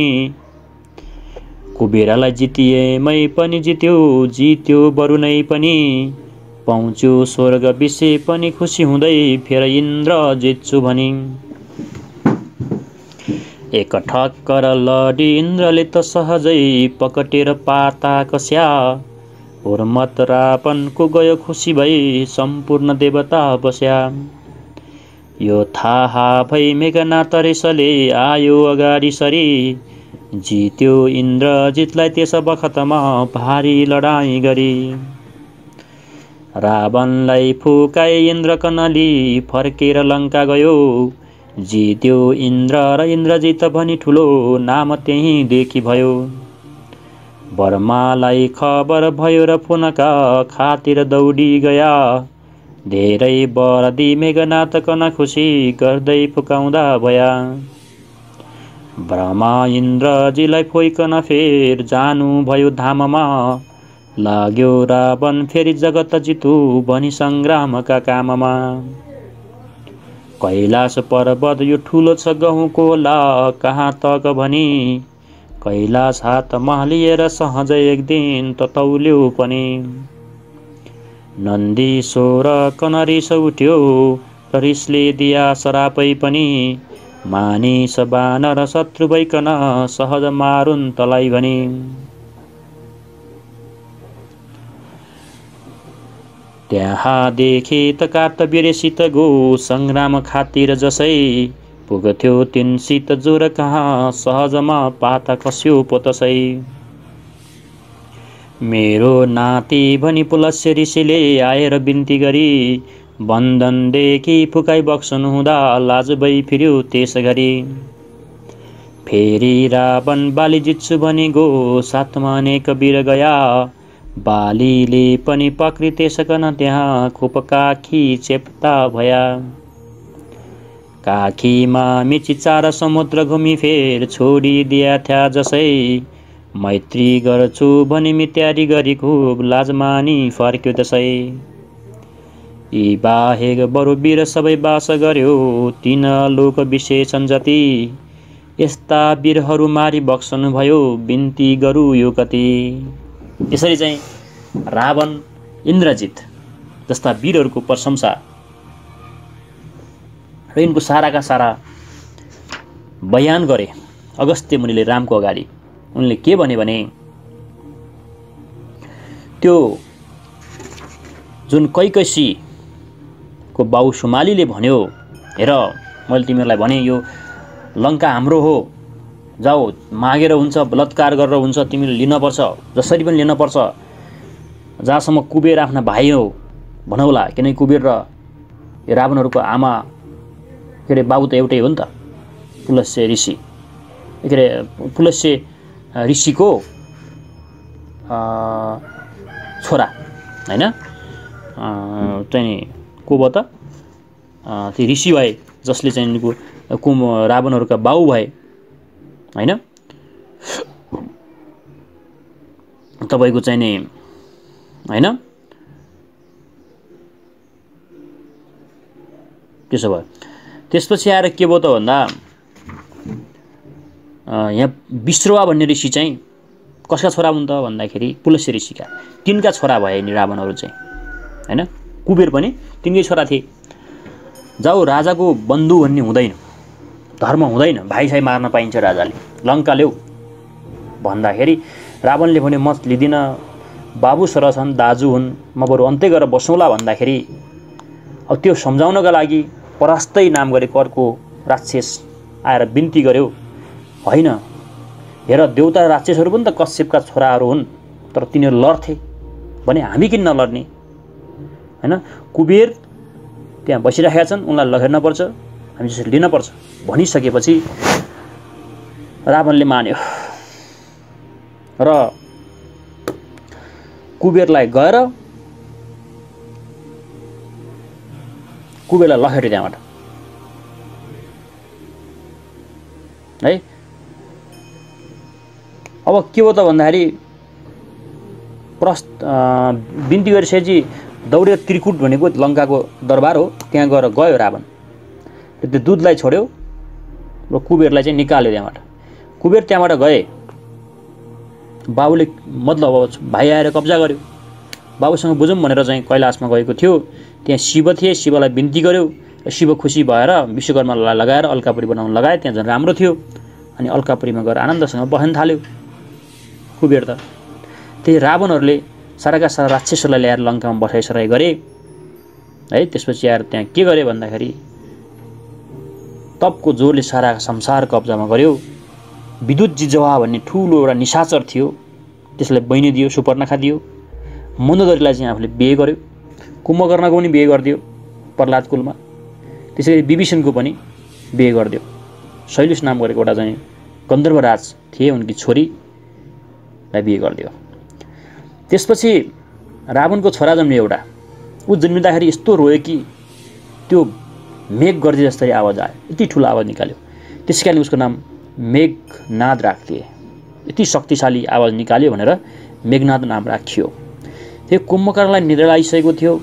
कुबेरलाई जितिएमै पनि जित्यो बरुनै पनि। पाउँछु स्वर्ग विषे पनि खुसी हुँदै फेर इन्द्र जित्छु भनी। एक ठक्कर लडी इन्द्रले त सहजै पकटेर पाता कस्या। उर्मत रावणको गयो खुसी भई सम्पूर्ण देवता बस्या। यो थाहा भई मेघनाथ रिसले आयो अगाडि सरी। जित्यो इन्द्रजितलाई त्यस बखतमा भारी लडाईँ गरी। रावणलाई फुकाए इन्द्र कनली फर्केर लङ्का गयो। जित्यो इन्द्र र इन्द्रजित भनी ठुलो नाम त्यही देखि भयो। बर्मालाई खबर भयो र पुनका खातिर दौडी गया। धेरै बरदी मेघनाथ कन खुसी गर्दै फुकाउँदा भया। ब्रह्मा इन्द्रजीलाई फोइकन फेर जानु भयो धाममा। लाग्यो रावण फेरि जगत जितु भनी सङ्ग्रामका काममा। कैलाश पर्वत यो ठुलो छ गहुँको ला कहाँ तक भनी। कैलाश हातमा लिएर सहजै एक दिन ततौल्यो पनि। नन्दीश्वर कन रिस उठ्यो र रिसले दिया सरापै पनि। मानिस बानर शत्रु भइकन सहज मारुन् तलाई भनी। त्यहाँ देखे त कार्तवीर्यसित गो सङ्ग्राम खातिर जसै। पुग्थ्यो तिनसित जोर कहाँ सहजमा पाता कस्यो पोतसै। मेरो नाति भनी पुलस्य ऋषिले आएर बिन्ती गरी। बन्धनदेखि फुकाई बक्सनु हुँदा लाज भई फिर्यो त्यस गरी। फेरि रावण बाली जित्छु भनी गो साथमा अनेक वीर गया। बालीले पनि पक्री त्यसकन त्यहाँ खुप काखी चेप्ता भया। काखीमा मिची 4 समुद्र घुमी फेर छोडिदिया थ्या जसै। मैत्री गर्छु भनी मित्यारी गरी खुब लाज मानी फर्क्यो त्यसै। यी बाहेक बरु वीर सबै बास गर्यो 3 लोक विशेषण जति। यस्ता वीरहरू मारी बक्सनु भयो बिन्ती गरु यो कति। यसरी चाहिँ रावण इन्द्रजित जस्ता वीरहरूको प्रशंसा र यिनको साराका सारा बयान गरे अगस्त्य मुनिले रामको अगाडि। उनले के भने त्यो जुन कैकसीको बाउ सुमालीले भन्यो, हेर मैले तिमीहरूलाई भने यो लङ्का हाम्रो हो, जाऊ मागेर हुन्छ बलात्कार गरेर हुन्छ तिमीले लिनपर्छ, जसरी पनि लिनपर्छ। जहाँसम्म कुबेर आफ्ना भाइ हो भनौला, किनकि कुबेर र यो रावणहरूको आमा के अरे बाबु त एउटै हो नि त, पुलस्य ऋषि के अरे पुलस्य ऋषिको छोरा हैन, चाहिँ को भयो त त्यो ऋषि भए जसले चाहिँ रावणहरूका बाउ भए हैन। तपाईको चाहिँ नि हैन त्यसो भयो। त्यसपछि आएर के भयो त भन्दा यहाँ विश्रवा भन्ने ऋषि चाहिँ कसका छोरा हुन् त भन्दाखेरि पुलस्य ऋषिका 3का छोरा भए नि रावणहरू चाहिँ हैन। कुबेर पनि 3कै छोरा थिए। जाऊ राजाको बन्धु भन्ने हुँदैन, धर्म हुँदैन, भाइ साइ मार्न पाइन्छ राजाले, लङ्का ल्याऊ भन्दाखेरि रावणले भने म लिदिन, बाबु सर छन्, दाजु हुन्, म बरु अन्त्य गरेर बसौँला भन्दाखेरि अब त्यो सम्झाउनका लागि परास्तै नाम गरेको अर्को राक्षस आएर बिन्ती गर्यो, होइन हेर देउता राक्षसहरू पनि त कश्यपका छोराहरू हुन्, तर तिनीहरू लड्थे भने हामी किन नलड्ने हैन। कुबेर त्यहाँ बसिरहेका छन्, उनलाई लखेर्नपर्छ, हामी जसरी लिनपर्छ भनिसकेपछि रावणले मान्यो र कुबेरलाई गएर कुबेरलाई लखेट्यो त्यहाँबाट है। अब के हो त भन्दाखेरि बिन्ती गरिसकेपछि दौडेर त्रिकुट भनेको लङ्काको दरबार हो, त्यहाँ गएर गयो रावण। त्यो दूधलाई छोड्यो र कुबेरलाई चाहिँ निकाल्यो त्यहाँबाट। कुबेर त्यहाँबाट गए, बाबुले मतलब अब भाइ आएर कब्जा गर्यो। बाबुसँग बुझौँ भनेर चाहिँ कैलाशमा गएको थियो, त्यहाँ शिव थिए, शिवलाई बिन्ती गर्यो र शिव खुसी भएर विश्वकर्मालाई लगाएर अलकापुरी बनाउन लगाए। त्यहाँ झन् राम्रो थियो। अनि अलकापुरीमा गएर आनन्दसँग बस्न थाल्यो कुबेर त। त्यही रावणहरूले साराका सारा राक्षसहरूलाई ल्याएर लङ्कामा बसाइसराई गरे है। त्यसपछि आएर त्यहाँ के गरे भन्दाखेरि तपको जोरले सारा संसार कब्जामा गर्यो। विद्युत जिजवा भन्ने ठुलो एउटा निशाचर थियो, त्यसलाई बहिनी दियो, सुपर्णखा दियो। मन्दोदरीलाई चाहिँ आफूले बिहे गर्यो। कुम्भकर्णको पनि बिहे गरिदियो प्रहलाद कुलमा। त्यसैगरी विभीषणको पनि बिहे गरिदियो। शैलुष नाम गरेको एउटा चाहिँ गन्धर्वराज थिए, उनकी छोरीलाई बिहे गरिदियो। त्यसपछि रावणको छोरा जन्मियो एउटा। ऊ जन्मिँदाखेरि यस्तो रोयो कि त्यो मेघ गर्दी जस्तै आवाज आयो, यति ठुलो आवाज निकाल्यो। त्यसै कारणले उसको नाम मेघनाद राखिदिए। यति शक्तिशाली आवाज निकाल्यो भनेर मेघनाद नाम राखियो। त्यो कुम्भकर्णलाई निद्रा लागिसकेको थियो।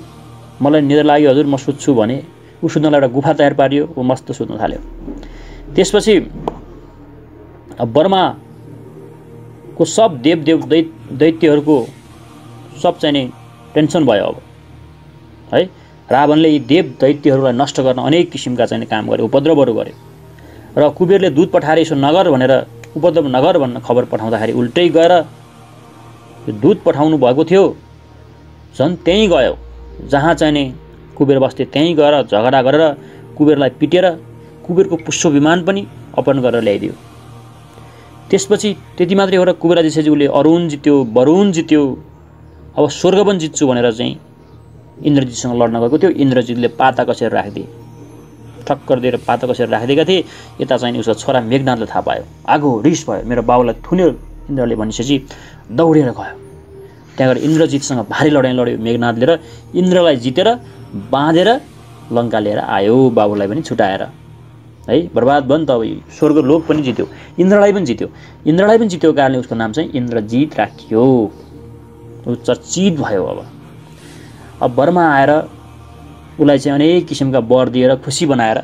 मलाई निद्रा लाग्यो हजुर, म सुत्छु भने ऊ सुत्नलाई एउटा गुफा तयार पारियो। ऊ मस्त सुत्न थाल्यो। त्यसपछि बर्माको सब देवदेव दैत्यहरूको सब चाहिँ नि टेन्सन भयो अब है। रावणले यी देव दैत्यहरूलाई नष्ट गर्न अनेक किसिमका चाहिँ काम गरे, उपद्रवहरू गरे। र कुबेरले दूध पठाएर यसो नगर भनेर, उपद्रव नगर भन्न खबर पठाउँदाखेरि उल्टै गएर यो दूध पठाउनु भएको थियो, झन् त्यहीँ गयो जहाँ चाहिँ नि कुबेर बस्थे, त्यहीँ गएर झगडा गरेर कुबेरलाई पिटेर कुबेरको पुष्प विमान पनि अपहरण गरेर ल्याइदियो। त्यसपछि त्यति मात्रै हो र कुबेर जितेपछि उसले अरुण जित्यो, वरुण जित्यो। अब स्वर्ग पनि जित्छु भनेर चाहिँ इन्द्रजितसँग लड्न गएको थियो। इन्द्रजितले पाता कसेर राखिदिए, ठक्कर दिएर पाता कसेर राखिदिएका थिए। यता चाहिँ उसको छोरा मेघनाथले थाहा पायो, आगो रिस भयो, मेरो बाबुलाई थुन्यो इन्द्रले भनिसकेपछि दौडेर गयो। त्यहाँ गएर इन्द्रजितसँग भारी लडाइँ लड्यो मेघनाथले र इन्द्रलाई जितेर बाँधेर लङ्का लिएर आयो, बाबुलाई पनि छुटाएर है। बर्बाद भयो नि त। अब स्वर्ग लोक पनि जित्यो, इन्द्रलाई पनि जित्यो। इन्द्रलाई पनि जित्यो कारणले उसको नाम चाहिँ इन्द्रजित राखियो। ऊ चर्चित भयो। अब बर्मा आएर उसलाई चाहिँ अनेक किसिमका वर दिएर खुसी बनाएर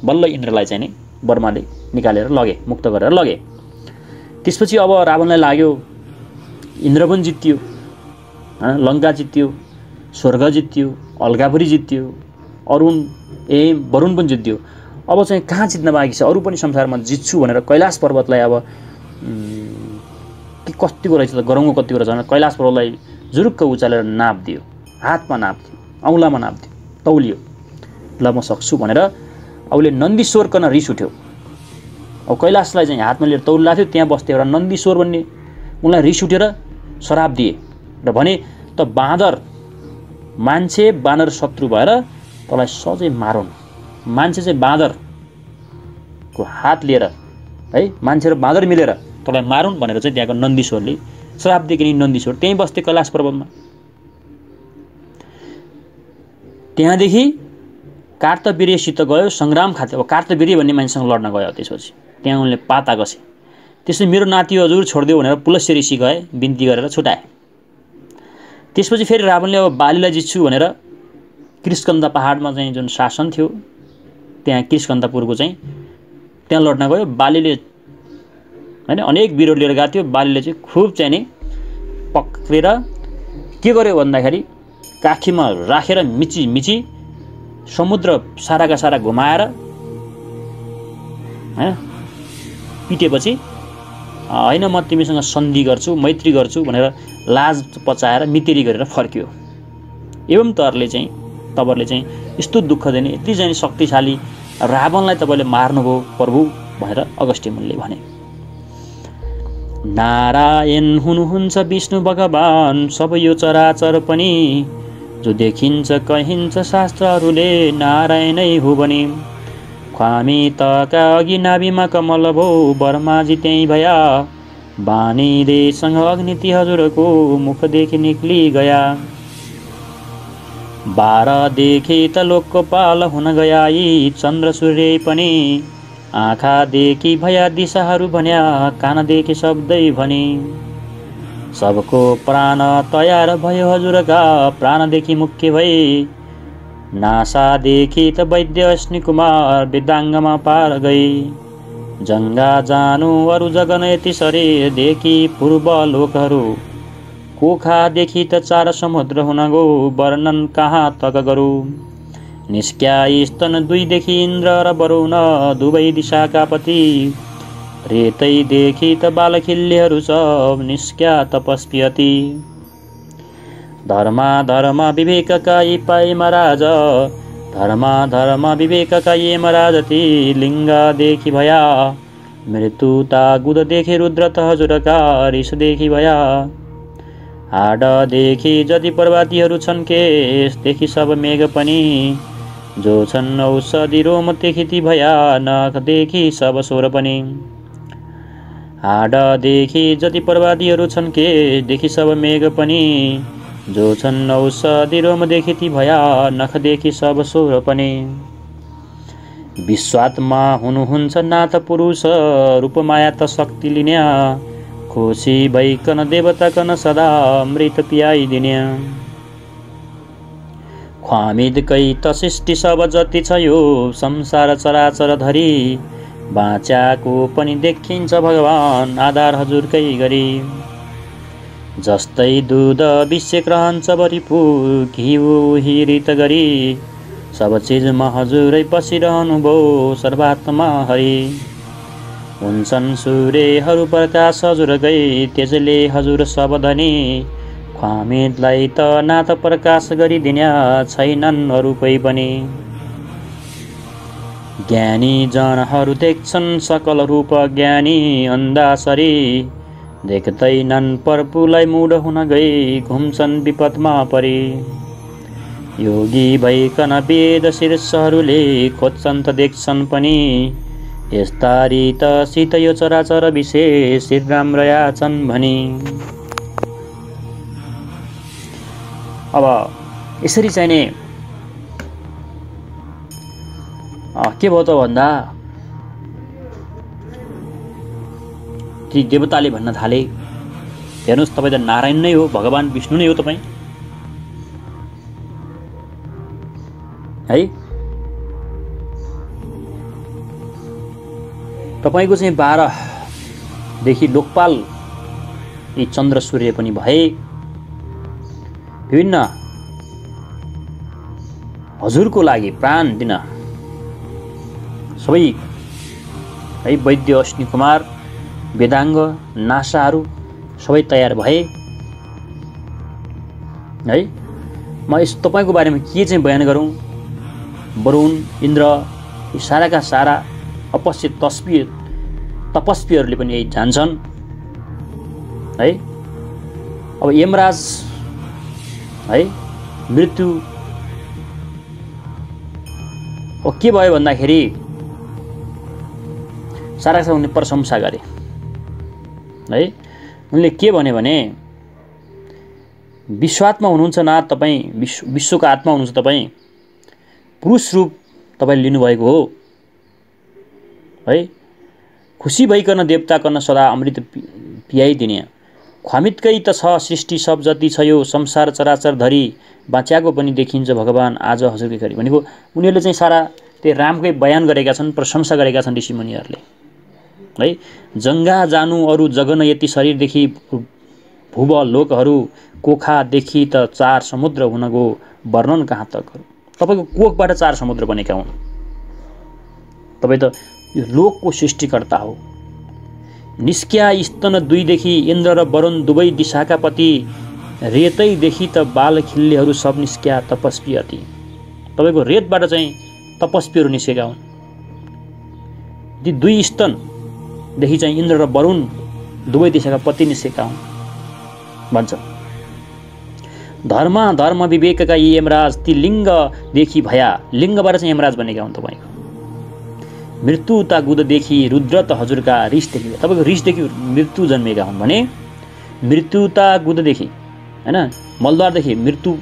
बल्ल इन्द्रलाई चाहिँ नि बर्माले निकालेर लगे, मुक्त गरेर लगे। त्यसपछि अब रावणलाई लाग्यो इन्द्र पनि जित्यो, लङ्का जित्यो, स्वर्ग जित्यो, अलकापुरी जित्यो, वरुण पनि जित्यो। अब चाहिँ कहाँ जित्न बाँकी छ? अरू पनि संसारमा जित्छु भनेर कैलाश पर्वतलाई अब के कतिको रहेछ त, गरौँ कतिको रहेछ भनेर कैलाश पर्वतलाई जुरुक्क उचालेर नाप दियो, हातमा नाप दियो, औँलामा नाप दियो, तौलियो। ल म सक्छु भनेर उसले नन्दीश्वर कन रिस उठ्यो। अब कैलाशलाई चाहिँ हातमा लिएर तौलिरहेको थियो, त्यहाँ बस्थे एउटा नन्दीश्वर भन्ने, उनलाई रिस उठेर श्राप दिए र भने त बाँदर मान्छे बानर शत्रु भएर तँलाई सधैँ मारौँ। मान्छे चाहिँ बाँदरको हात लिएर है, मान्छे र बाँदर मिलेर तँलाई मारौँ भनेर चाहिँ त्यहाँको नन्दीश्वरले श्राप दिए। कि नन्दीश्वर त्यहीँ बस्थे कैलाश पर्वतमा। त्यहाँदेखि कार्तवीर्यसित गयो, सङ्ग्राम खाते। अब कार्तवीर्य भन्ने मान्छेसँग लड्न गयो। त्यसपछि त्यहाँ उनले पाता गसे। त्यसले मेरो नाति हजुर छोडिदियो भनेर पुलस्त्य ऋषि गए, बिन्ती गरेर छुटाए। त्यसपछि फेरि रावणले अब बालीलाई जित्छु भनेर कृष्कन्द पहाडमा चाहिँ जुन शासन थियो, त्यहाँ कृष्कन्दपुरको चाहिँ त्यहाँ लड्न गयो। बालीले हैन अनेक वीरहरू लिएर गएको थियो। बालीले चाहिँ खुब चाहिँ नि पक्रेर के गर्यो भन्दाखेरि काखीमा राखेर मिची समुद्र साराका सारा घुमाएर हैन पिटेपछि हैन म तिमीसँग सन्धि गर्छु, मैत्री गर्छु भनेर लाज पचाएर मितेरी गरेर फर्क्यो। एवं तवरले चाहिँ यस्तो दुःख दिने यति चाहिँ शक्तिशाली रावणलाई तपाईँले मार्नुभयो प्रभु भनेर अगस्त्य मुनिले भने। नारायण हुनुहुन्छ विष्णु भगवान, सब यो चराचर पनि जो देखिन्छ कहिन्छ शास्त्रहरूले नारायणै हो भने। ख्वामी तका अघि नाभिमा कमल भो, बर्माजी त्यहीँ भया, बानी देशसँग अग्निति हजुरको मुखदेखि निक्ली गया। 12 देखे त लोकपाल हुन गया यी चन्द्र सूर्य पनि, आँखा देखि भया दिशाहरू भन्या, कान देखि शब्दै भने। सबको प्राण तयार भयो हजुरका प्राणदेखि मुख्य भई नासादेखि त वैद्य अश्नि कुमार वेदाङ्गमा पार गई जङ्गा जानु अरू जगन यति शरीरदेखि पूर्व लोकहरू कोखादेखि त 4 समुद्र हुन गो वर्णन कहाँ तक गरू निस्क्या स्तन 2 देखि इन्द्र र वरुण दुवै दिशाका पति रेतैदेखि त बालखिल्यहरू सब निस्क्या तपस्वी अति धर्म विवेकका यी पाइ महाराज धर्म विवेकका ये महाराजति लिङ्गदेखि भया मृत्युता गुददेखि रुद्र त हजुरका रिसदेखि भया हाडदेखि जति प्रवादीहरू छन् केसदेखि सब मेघ पनि जो छन् औषधि रोमदेखि ती भया नखदेखि सब स्वर पनि हाडदेखि जति प्रवादीहरू छन् केसदेखि सब मेघ पनि जो छन् औषधि रोमदेखि ती भया नखदेखि सब स्वर पनि विश्वात्मा हुनुहुन्छ नाथ पुरुष रूपमाया त शक्ति लिन्या खुसी भइकन देवता कन सदा अमृत पियाइदिने ख्वामिदकै त सृष्टि सब जति छ यो संसार चराचर धरी बाँच्याको पनि देखिन्छ भगवान आधार हजुरकै गरी जस्तै दुध अभिषेक रहन्छ भरिपू घिउ हिरित गरी सब चिजमा हजुरै बसिरहनु भो सर्वात्मा हरि हुन्छन् सूर्यहरू प्रकाश हजुरकै तेजले हजुर सब धनी ख्वामिदलाई त नाथ प्रकाश गरिदिन्या छैनन् अरू कोही पनि ज्ञानी जनहरू देख्छन् सकल रूप ज्ञानी अन्धासरी देख्दैनन् प्रभुलाई मूढ हुन गई घुम्छन् विपदमा परी योगी भइकन वेद शीर्षहरूले खोज्छन् त देख्छन् पनि यस्तारी त सित यो चराचर विशेष श्रीराम रयाछन् भनी। अब यसरी चाहिने के भयो त भन्दा ती देवताले भन्न थाले हेर्नुस् तपाईँ त नारायण नै हो भगवान विष्णु नै हो तपाईँ है तपाईको चाहिँ 12 देखि लोकपाल यी चन्द्र सूर्य पनि भए विभिन्न हजुरको लागि प्राण दिन सबै है वैद्य अश्नि कुमार वेदाङ्ग नासाहरू सबै तयार भए है म यस तपाईको बारेमा के चाहिँ बयान गरौँ वरुण इन्द्र यी साराका सारा अपश्य तपस्वीहरूले पनि यही जान्छन् है। अब यमराज है मृत्यु के भयो भन्दाखेरि सारा उनले प्रशंसा गरे है। उनले के भने विश्वात्मा हुनुहुन्छ ना तपाईँ विश्वको आत्मा हुनुहुन्छ तपाईँ पुरुष रूप तपाईले लिनुभएको हो है। खुसी भइकन देवता गर्न सदा अमृत पियाइदिने ख्वामितकै त छ सृष्टि सब जति छ यो संसार चराचर धरी बाँच्याको पनि देखिन्छ भगवान आज हजुरकै गरी भनेको उनीहरूले चाहिँ सारा त्यो रामकै बयान गरेका छन् प्रशंसा गरेका छन् ऋषि मुनिहरूले है। जङ्गा जानु अरू जगन यति शरीरदेखि भुव लोकहरू कोखादेखि त 4 समुद्र हुन गो वर्णन कहाँ तक तपाईको कोखबाट 4 समुद्र बनेका हुन् तपाई त यो लोकको सृष्टिकर्ता हो। निस्क्या स्तन 2 देखि इन्द्र र वरुण दुवै दिशाका पति रेतैदेखि त बालखिल्यहरू सब निस्क्या तपस्वी अति तपाईको रेतबाट चाहिँ तपस्वीहरू निस्केका हुन्। ती 2 स्तन देखि चाहिँ इन्द्र र वरुण दुवै दिशाका पति निस्केका हुन् भन्छ। धर्म विवेकका यी यमराज ती लिङ्गदेखि भया लिङ्गबाट चाहिँ यमराज बनेका हुन् तपाईको मृत्युता गुददेखि रुद्र त हजुरका रिसदेखि तपाईको रिसदेखि मृत्यु जन्मेका हुन् भने मृत्युता गुददेखि हैन मलद्वारदेखि मृत्यु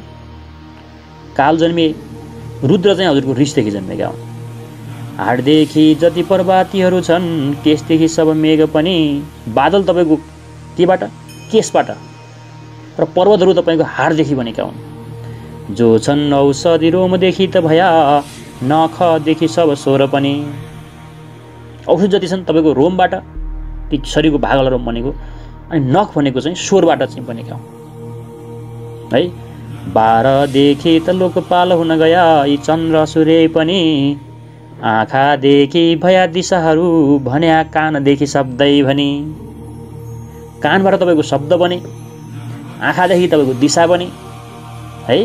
काल जन्मे रुद्र चाहिँ हजुरको रिसदेखि जन्मेका हुन्। हाडदेखि जति पर्वतीहरू छन् केसदेखि सब मेघ पनि बादल तपाईको केबाट केसबाट र पर्वतहरू तपाईँको हाडदेखि बनेका हुन्। जो छन् औषधि रोमदेखि त भया नखदेखि सब स्वर पनि। औषधि जति छन् तपाईँको रोमबाट, ती शरीरको भागहरू बनेको, अनि नख भनेको चाहिँ स्वरबाट चाहिँ बनेका हुन् है। 12 देखि त लोकपाल हुन गया यी चन्द्र सूर्य पनि। आँखादेखि भया दिशाहरू भन्या कानदेखि शब्दै भनी। कानबाट तपाईँको शब्द बने, आँखादेखि तपाईँको दिशा बने है।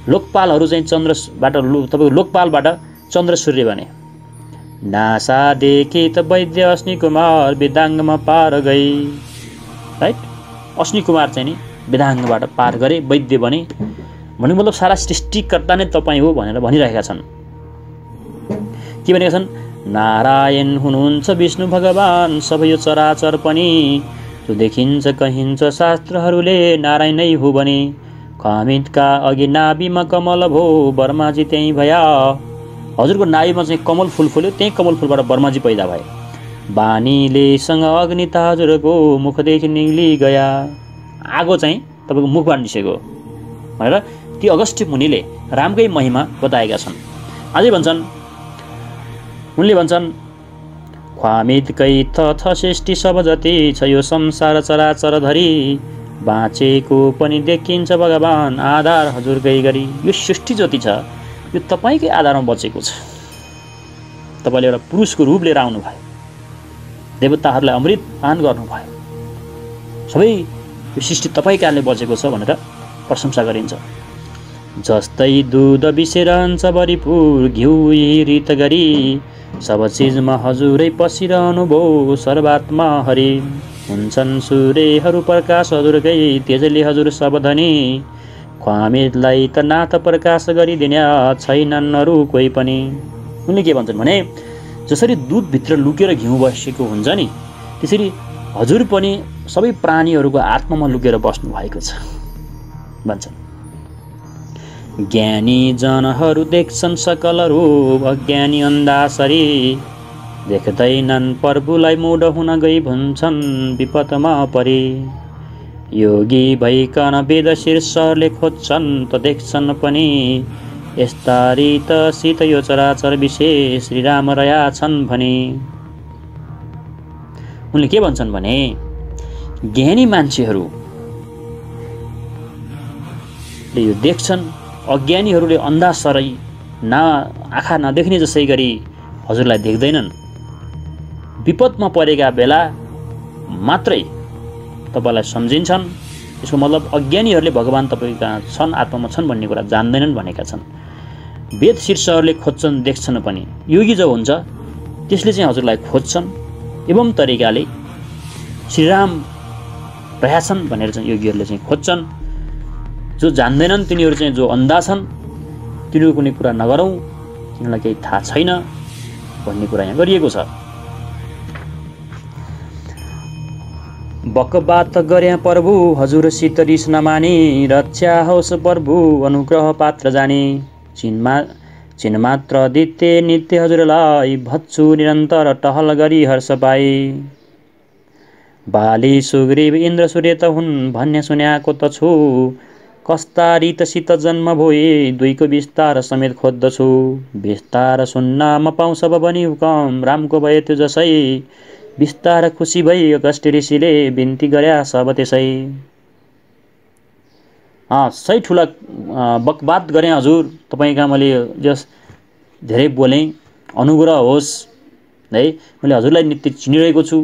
लोकपालहरू चाहिँ चन्द्रबाट, तपाईँको लोकपालबाट चन्द्र सूर्य बने। नासादेखि त वैद्य अश्नि कुमार वेदाङ्गमा पार गई। राइट, अश्नि कुमार चाहिँ नि वेदाङ्गबाट पार गरे, वैद्य बने। भन्नु मतलब सारा सृष्टिकर्ता नै तपाईँ हो भनेर भनिरहेका छन्। के भनेका छन्? नारायण हुनुहुन्छ विष्णु भगवान सबै यो चराचर पनि। जो देखिन्छ कहिन्छ शास्त्रहरूले नारायण नै हो भने। कामितका अघि नाभिमा कमल भो बर्माजी त्यहीँ भया। हजुरको नाभिमा चाहिँ कमल फुल फुल्यो, त्यही कमल फुलबाट बर्माजी पैदा भए। बानीलेसँग अग्नि त हजुरको मुखदेखि निक्ली गया। आगो चाहिँ तपाईँको मुखबाट निस्केको भनेर ती अगस्त्य मुनिले रामकै महिमा बताएका छन्। अझै भन्छन्, उनले भन्छन्, ख्वामितकै छ सृष्टि सब जति छ यो संसार चराचर धरी। बाँचेको पनि देखिन्छ भगवान आधार हजुरकै गरी। यो सृष्टि जति छ यो तपाईँकै आधारमा बचेको छ। तपाईँले एउटा पुरुषको रूप लिएर आउनुभयो, देवताहरूलाई अमृत पान गर्नुभयो, सबै यो सृष्टि तपाईँकै कारणले बचेको छ भनेर प्रशंसा गरिन्छ। जस्तै दुध बिसेरहन्छ भरिपुर घिउ रित गरी। सब चिजमा हजुरै पसिरहनु भो सर्वात्मा हरि। हुन्छन् सूर्यहरू प्रकाश हजुरकै तेजले हजुर सब धनी। ख्वामितलाई त नाथ प्रकाश गरिदिने छैनन् अरू कोही पनि। उनले के भन्छन् भने, जसरी दुधभित्र लुकेर घिउ बसेको हुन्छ नि, त्यसरी हजुर पनि सबै प्राणीहरूको आत्मामा लुकेर बस्नु भएको छ भन्छन्। ज्ञानी जनहरू देख्छन् सकल रूप अज्ञानी अन्धासरी। देख्दैनन् प्रभुलाई मूढ हुन गई भन्छन् विपदमा परी। योगी भइकन वेद शीर्षले खोज्छन् त देख्छन् पनि। यस्ता रीत सीत यो चराचर विशेष श्रीराम रया छन् भने। उनले के भन्छन् भने, ज्ञानी मान्छेहरूले यो देख्छन्, अज्ञानीहरूले अन्धासरै आँखा नदेख्ने जसै गरी हजुरलाई देख्दैनन्। विपदमा परेका बेला मात्रै तपाईँलाई सम्झिन्छन्। यसको मतलब अज्ञानीहरूले भगवान तपाईँको कहाँ छन्, आत्मामा छन् भन्ने कुरा जान्दैनन् भनेका छन्। वेद शीर्षहरूले खोज्छन् देख्छन् पनि। योगी जो हुन्छ त्यसले चाहिँ हजुरलाई खोज्छन्, एवं तरिकाले श्रीराम रहेछन् भनेर चाहिँ योगीहरूले चाहिँ खोज्छन्। जो जान्दैनन् तिनीहरू चाहिँ, जो अन्धा छन् तिनीहरू कुनै कुरा नगरौँ, तिनीहरूलाई केही थाहा छैन भन्ने कुरा यहाँ गरिएको छ। बकबात गरे प्रभु हजुरसित रिस नमानी। रक्षा होस् प्रभु अनुग्रह पात्र जाने। चिन्मात्र दित्य नित्य हजुरलाई भत्सु निरन्तर टहल गरी हर्ष पाए। बाली सुग्रीव इन्द्र सूर्य त हुन् भन्ने सुन्याएको त छु। कस्ता रीतसित जन्म भोए दुईको विस्तार समेत खोज्दछु। विस्तार सुन्नमा पाउँ सब बनी हुकम रामको भए त्यो जसै। विस्तार खुसी भई अगस्त्य ऋषिले बिन्ती गर्या सब त्यसै। सही ठुला बकबात गरेँ हजुर, तपाईँका मैले जस धेरै बोलेँ, अनुग्रह होस् है, मैले हजुरलाई नित्य चिनिरहेको छु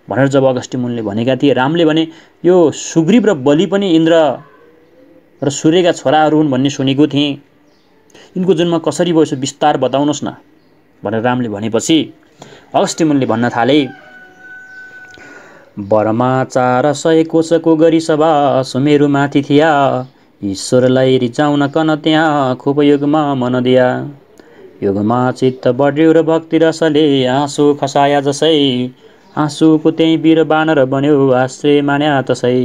भनेर जब अगस्त्य मुनिले भनेका थिए, रामले भने यो सुग्रीव र बलि पनि इन्द्र र सूर्यका छोराहरू हुन् भन्ने सुनेको थिएँ। यिनको जन्म कसरी भयो यसो विस्तार बताउनुहोस् न भनेर रामले भनेपछि अगस्त्य मुनिले भन्न थाले, बरमा 400 कोशको गरी सभा सुमेरु माथि थिया। ईश्वरलाई रिचाउन कन त्यहाँ खुब युगमा मन दिया। युगमा चित्त बढ्यो र भक्ति रसले आँसु खसाया जसै। आँसुको त्यही वीर बानर बन्यो आश्रय मान्या तसै।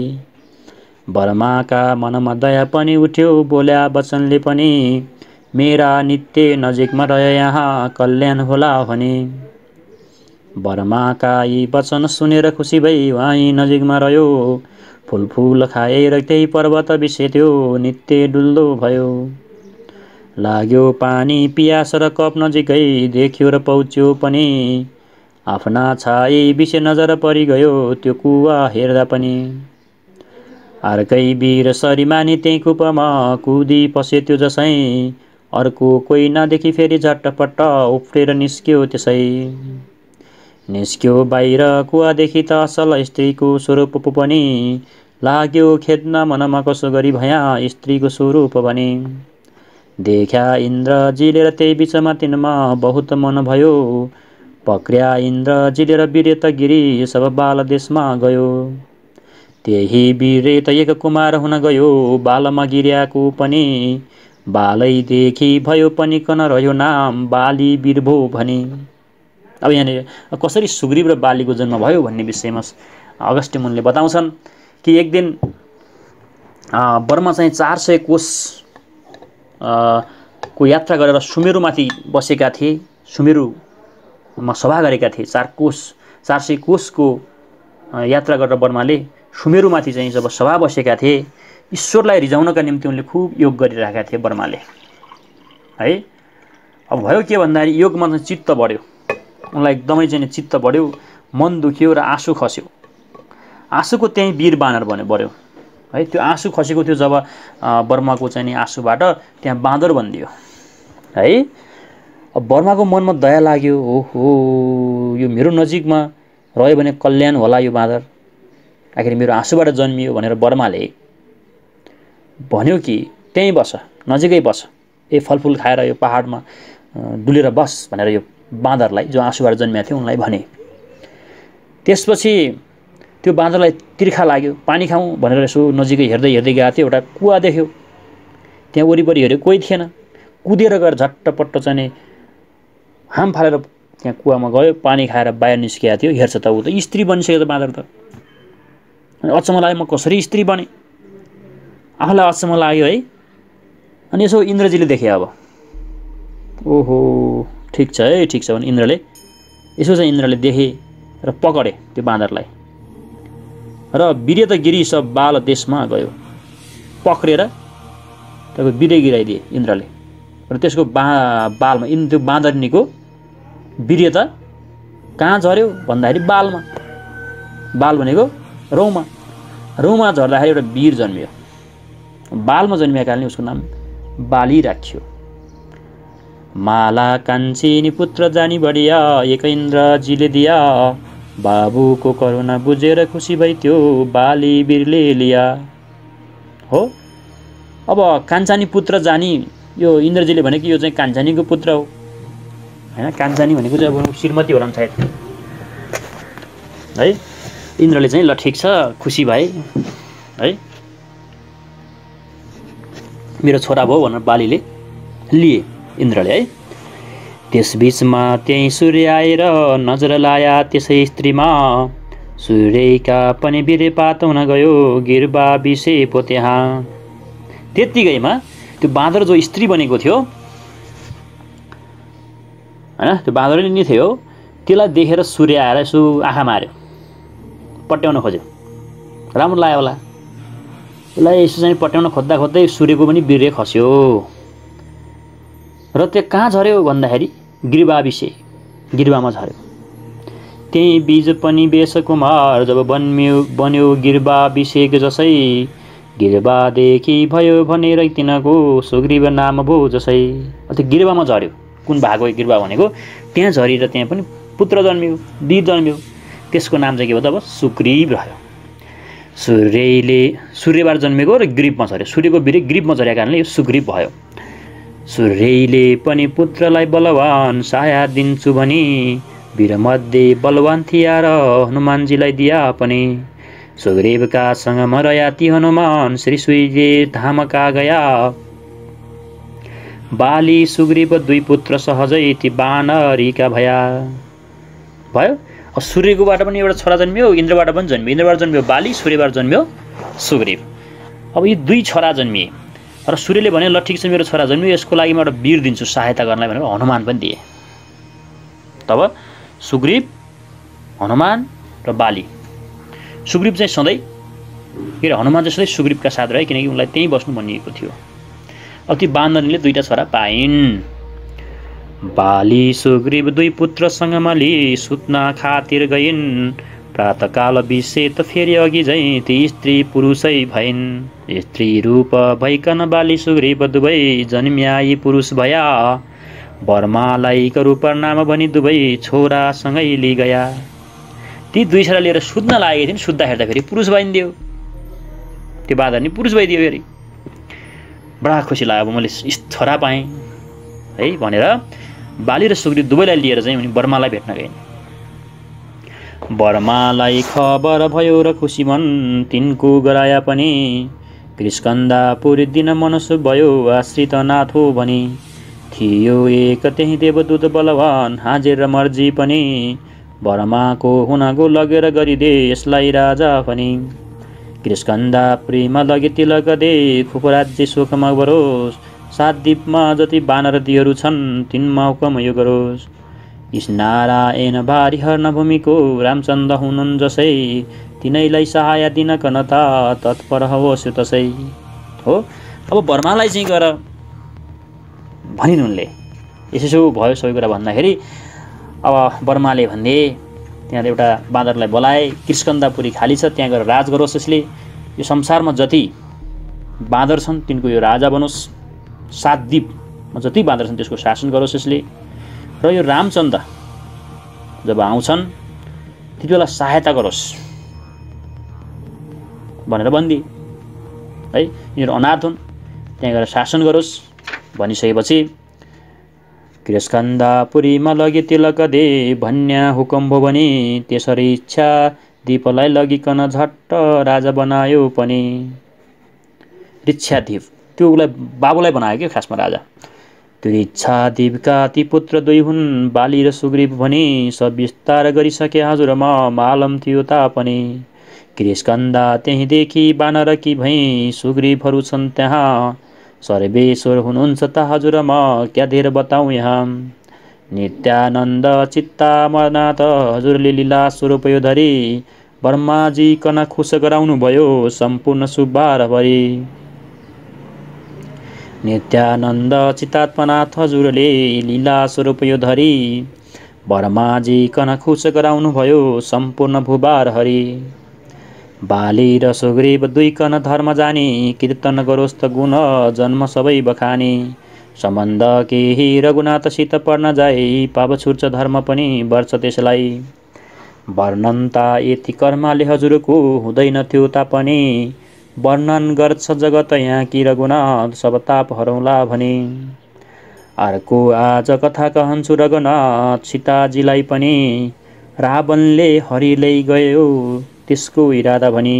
बर्माका मनमा दया पनि उठ्यो बोल्या वचनले पनि। मेरा नित्य नजिकमा रहे यहाँ कल्याण होला भने। बर्माका यी वचन सुनेर खुसी भई वहीँ नजिकमा रह्यो। फुल खाए र त्यही पर्वत बिसेथ्यो नित्य डुल्दो भयो। लाग्यो पानी पियास र कप नजिकै देख्यो र पौच्यो पनि आफ्ना छाई बिसे नजर परिगयो त्यो कुवा हेर्दा पनि। अर्कै वीर सरिमानी त्यही कुपमा कुदी पसे त्यो जसै अर्को कोही नदेखि फेरि झट्टपट्ट उफ्रेर निस्क्यो त्यसै। निस्क्यो बाहिर कुवादेखि त असल स्त्रीको स्वरूप पनि लाग्यो खेद्न मनमा कसो गरी भया स्त्रीको स्वरूप पनि। देख्या इन्द्रजीले र त्यही बिचमा तिनमा बहुत मन भयो पक्र्या इन्द्रजीले र वीर्यतगिरी सब बाल देशमा गयो। त्यही वीर्यत एक कुमार हुन गयो बालमा गिर्याको पनि बालै देखि भयो पनि कन रह्यो नाम बाली वीरभो भनी। अब यहाँनिर कसरी सुग्रीव र बालीको जन्म भयो भन्ने विषयमा अगस्त्य मुनिले बताउँछन् कि एक दिन बर्मा चाहिँ 400 कोश को यात्रा गरेर सुमेरुमाथि बसेका थिए। सुमेरुमा सभा गरेका थिए। 400 कोशको यात्रा गरेर बर्माले सुमेरुमाथि चाहिँ जब सभा बसेका थिए ईश्वरलाई रिझाउनका निम्ति उनले खुब योग गरिरहेका थिए बर्माले है। अब भयो के भन्दाखेरि योगमा चाहिँ चित्त बढ्यो उनलाई एकदमै चाहिँ चित्त बढ्यो मन दुख्यो र आँसु खस्यो। आँसुको त्यही वीर बानर बन्यो है। त्यो आँसु खसेको थियो जब बर्माको चाहिँ नि आँसुबाट त्यहाँ बाँदर बनिदियो है। अब बर्माको मनमा दया लाग्यो ओहो यो मेरो नजिकमा रह्यो भने कल्याण होला यो बाँदर आखिर मेरो आँसुबाट जन्मियो भनेर बर्माले भन्यो कि त्यहीँ बस नजिकै बस फलफुल खाएर यो पहाडमा डुलेर बस भनेर यो बाँदरलाई जो आँसुबाट जन्मिएको थियो उनलाई भने। त्यसपछि त्यो बाँदरलाई तिर्खा लाग्यो पानी खाऊँ भनेर यसो नजिकै हेर्दै हेर्दै गएको थियो। एउटा कुवा देख्यो त्यहाँ वरिपरि हेऱ्यो कोही थिएन कुदेर गएर झट्टपट्ट चाहिँ हाम फालेर त्यहाँ कुवामा गयो पानी खाएर बाहिर निस्किएको थियो। हेर्छ त ऊ त स्त्री बनिसक्यो त बाँदर त। अनि अचम्म लाग्यो म कसरी स्त्री बने आफूलाई अचम्म लाग्यो है। अनि यसो इन्द्रजीले देखे अब ओहो ठिक छ है ठिक छ भने इन्द्रले यसो चाहिँ इन्द्रले देखे र पकडे त्यो बाँदरलाई र वीर्यतगिरी सब बाल देशमा गयो पक्रेर त्यसको बिदै गिराइदिए इन्द्रले र त्यसको बालमा त्यो बाँदरनीको वीर्यत कहाँ झर्यो भन्दाखेरि बालमा। बाल भनेको रौमा झर्दाखेरि एउटा वीर जन्मियो। बालमा जन्मिएका कारणले उसको नाम बाली राखियो। माला कान्छी पुत्र जानी बढिया एक इन्द्रजीले दिया बाबुको करुणा बुझेर खुसी भई त्यो बाली वीरले लिया हो। अब कान्छानी पुत्र जानी यो इन्द्रजीले भने कि यो चाहिँ कान्छानीको पुत्र हो हैन। कान्छानी भनेको चाहिँ अब श्रीमती होला सायद है। इन्द्रले चाहिँ ल ठिक छ खुसी भए है मेरो छोरा भयो भनेर बालीले लिए इन्द्रले है। त्यसबीचमा त्यही सूर्य आएर नजर लाया त्यसै स्त्रीमा सूर्यका पनि वीर्यपात हुन गयो गिर्बा बिसे पो त्यहाँ। त्यतिकैमा त्यो बाँदर जो स्त्री बनेको थियो हैन त्यो बाँदर नि थियो त्यसलाई देखेर सूर्य आएर यसो आँखा मार्यो पट्याउन खोज्यो राम्रो लाग्यो होला यसलाई यसो चाहिँ पट्याउन खोज्दा खोज्दै सूर्यको पनि वीर्य खस्यो र त्यो कहाँ झर्यो भन्दाखेरि गिर्बामा झर्यो। त्यही बीज पनि बेस कुमार जब बन्यो गिर्बा बिसेक जसै गिर्बादेखि भयो भनेर तिनको सुग्रीव नाम भो जसै। त्यो गिर्बामा झर्यो कुन भागको गिर्बा भनेको त्यहाँ झरेर त्यहाँ पनि पुत्र जन्मियो वीर जन्मियो त्यसको नाम चाहिँ के भयो त अब सुग्रीव रह्यो। सूर्यबाट जन्मेको र ग्रीवमा झर्यो सूर्यको वीर्य ग्रीवमा झरेको कारणले यो सुग्रीव भयो। सूर्यले पनि पुत्रलाई बलवान साया दिन्छु भनी वीरमध्ये बलवान थिया र हनुमानजीलाई दिया पनि सुग्रीवका सँग मरया ती हनुमान श्री सुईले धामका गया बाली सुग्रीव दुई पुत्र सहजै ती बानरीका भयो। सूर्यकोबाट पनि एउटा छोरा जन्मियो इन्द्रबाट पनि जन्मियो इन्द्रबाट जन्मियो बाली सूर्यबाट जन्मियो सुग्रीव। अब यी दुई छोरा जन्मिए र सूर्यले भने ल ठिक छ मेरो छोरा जन्मियो यसको लागि म एउटा वीर दिन्छु सहायता गर्नलाई भनेर हनुमान पनि दिए। तब सुग्रीव हनुमान र बाली सुग्रीव चाहिँ सधैँ किन हनुमान जसले सुग्रीवका साथ रहे, किनकि उनलाई त्यहीँ बस्नु भनिएको थियो। अब ती बाँदरनीले दुईटा छोरा पाइन्। बाली सुग्रीव दुई पुत्रसँग मली सुत्न खातिर गइन्। प्रातकाल बिसे त फेरि अघि झैँ ती स्त्री पुरुषै भइन्। स्त्री रूप भइकन बाली सुग्रीव दुवै जन्म्याई पुरुष भया। बर्मालाईको रूप नाम भनी दुवै छोरासँगै लिगया। ती दुई छोरा लिएर सुत्न लागेको थिइन्, सुत्दा हेर्दा फेरि पुरुष भइदियो। त्यो बाँदरनी पुरुष भइदियो फेरि। बडा खुसी लाग्यो, अब मैले छोरा पाएँ है भनेर बाली र सुग्रीव दुवैलाई लिएर चाहिँ उनी बर्मालाई भेट्न गइन्। बर्मालाई खबर भयो र खुसी मन तिनको गराया पनि। कृष्कन्दापुरी दिन मनसु भयो आश्रित नाथो भनी। थियो एक त्यही देवदूत बलवान हाजिर र मर्जी पनि। बर्माको हुनागो लगेर गरिदे यसलाई राजा पनि। कृष्कन्दापुरीमा लगे तिलक दे खुब राज्य सुखमा बरोस्। 7 द्वीपमा जति बानर दिहरू छन् तिनमा हुकम यो गरोस्। इस नारायण भारी हर्न भूमिको रामचन्द्र हुनुन् जसै। तिनैलाई सहाय दिन कनता तत्पर होस् तसै। हो अब बर्मालाई चाहिँ गएर भनिन् उनले, यसो भयो सबै कुरा भन्दाखेरि अब बर्माले भन्थे त्यहाँ एउटा बाँदरलाई बोलाए, कृष्कन्दापुरी खाली छ, त्यहाँ गएर राज गरोस् यसले। यो संसारमा जति बाँदर छन् तिनको यो राजा बनोस्। 7 द्वीपमा जति बाँदर छन् त्यसको शासन गरोस् यसले। र यो रामचन्द्र जब आउँछन् त्यति बेला सहायता गरोस् भनेर भनिदिए है। यिनीहरू अनाथ हुन्, त्यहाँ गएर शासन गरोस् भनिसकेपछि कृष्कन्दापुरीमा लगी तिलक दे भन्या हुकम भयो भने। त्यसरी इच्छा दीपलाई लगिकन झट्ट राजा बनायो पनि। इच्छादीप त्यो उसलाई बाबुलाई बनायो क्या खासमा राजा। त्यो इच्छादीपका ती पुत्र दुई हुन् बाली र सुग्रीव भनी। सब विस्तार गरिसके हजुरमा मालम थियो तापनि। कृष्कन्दा त्यहीँदेखि बानर कि भई सुग्रीवहरू छन् त्यहाँ। सर्वेश्वर हुनुहुन्छ त हजुरमा क्या धेर बताउँ यहाँ। नित्यानन्द चित्तामनाथ हजुरले लीला स्वरूप यो धरी। ब्रह्माजी कन खुस गराउनु भयो सम्पूर्ण सुब्बारभरि। नित्यानन्द चित्तात्मनाथ हजुरले लीला स्वरूप यो धरी। ब्रह्माजी कन खुस गराउनु भयो सम्पूर्ण भूभारहरि। बाली र सुग्रीव दुई कन धर्म जानी। कीर्तन गरोस् त गुण जन्म सबै बखानी। सम्बन्ध केही रघुनाथसित पर्न जाई। पाप छुट्छ धर्म पनि वर्ष त्यसलाई। वर्णन ता यति कर्मले हजुरको हुँदैन थियो तापनि। वर्णन गर्छ जगत यहाँ कि रघुनाथ सब ताप हरौँला भनी। अर्को आज कथा कहन्छु रघुनाथ सीताजीलाई पनि। रावणले हरिलै गयो त्यसको इरादा भनी।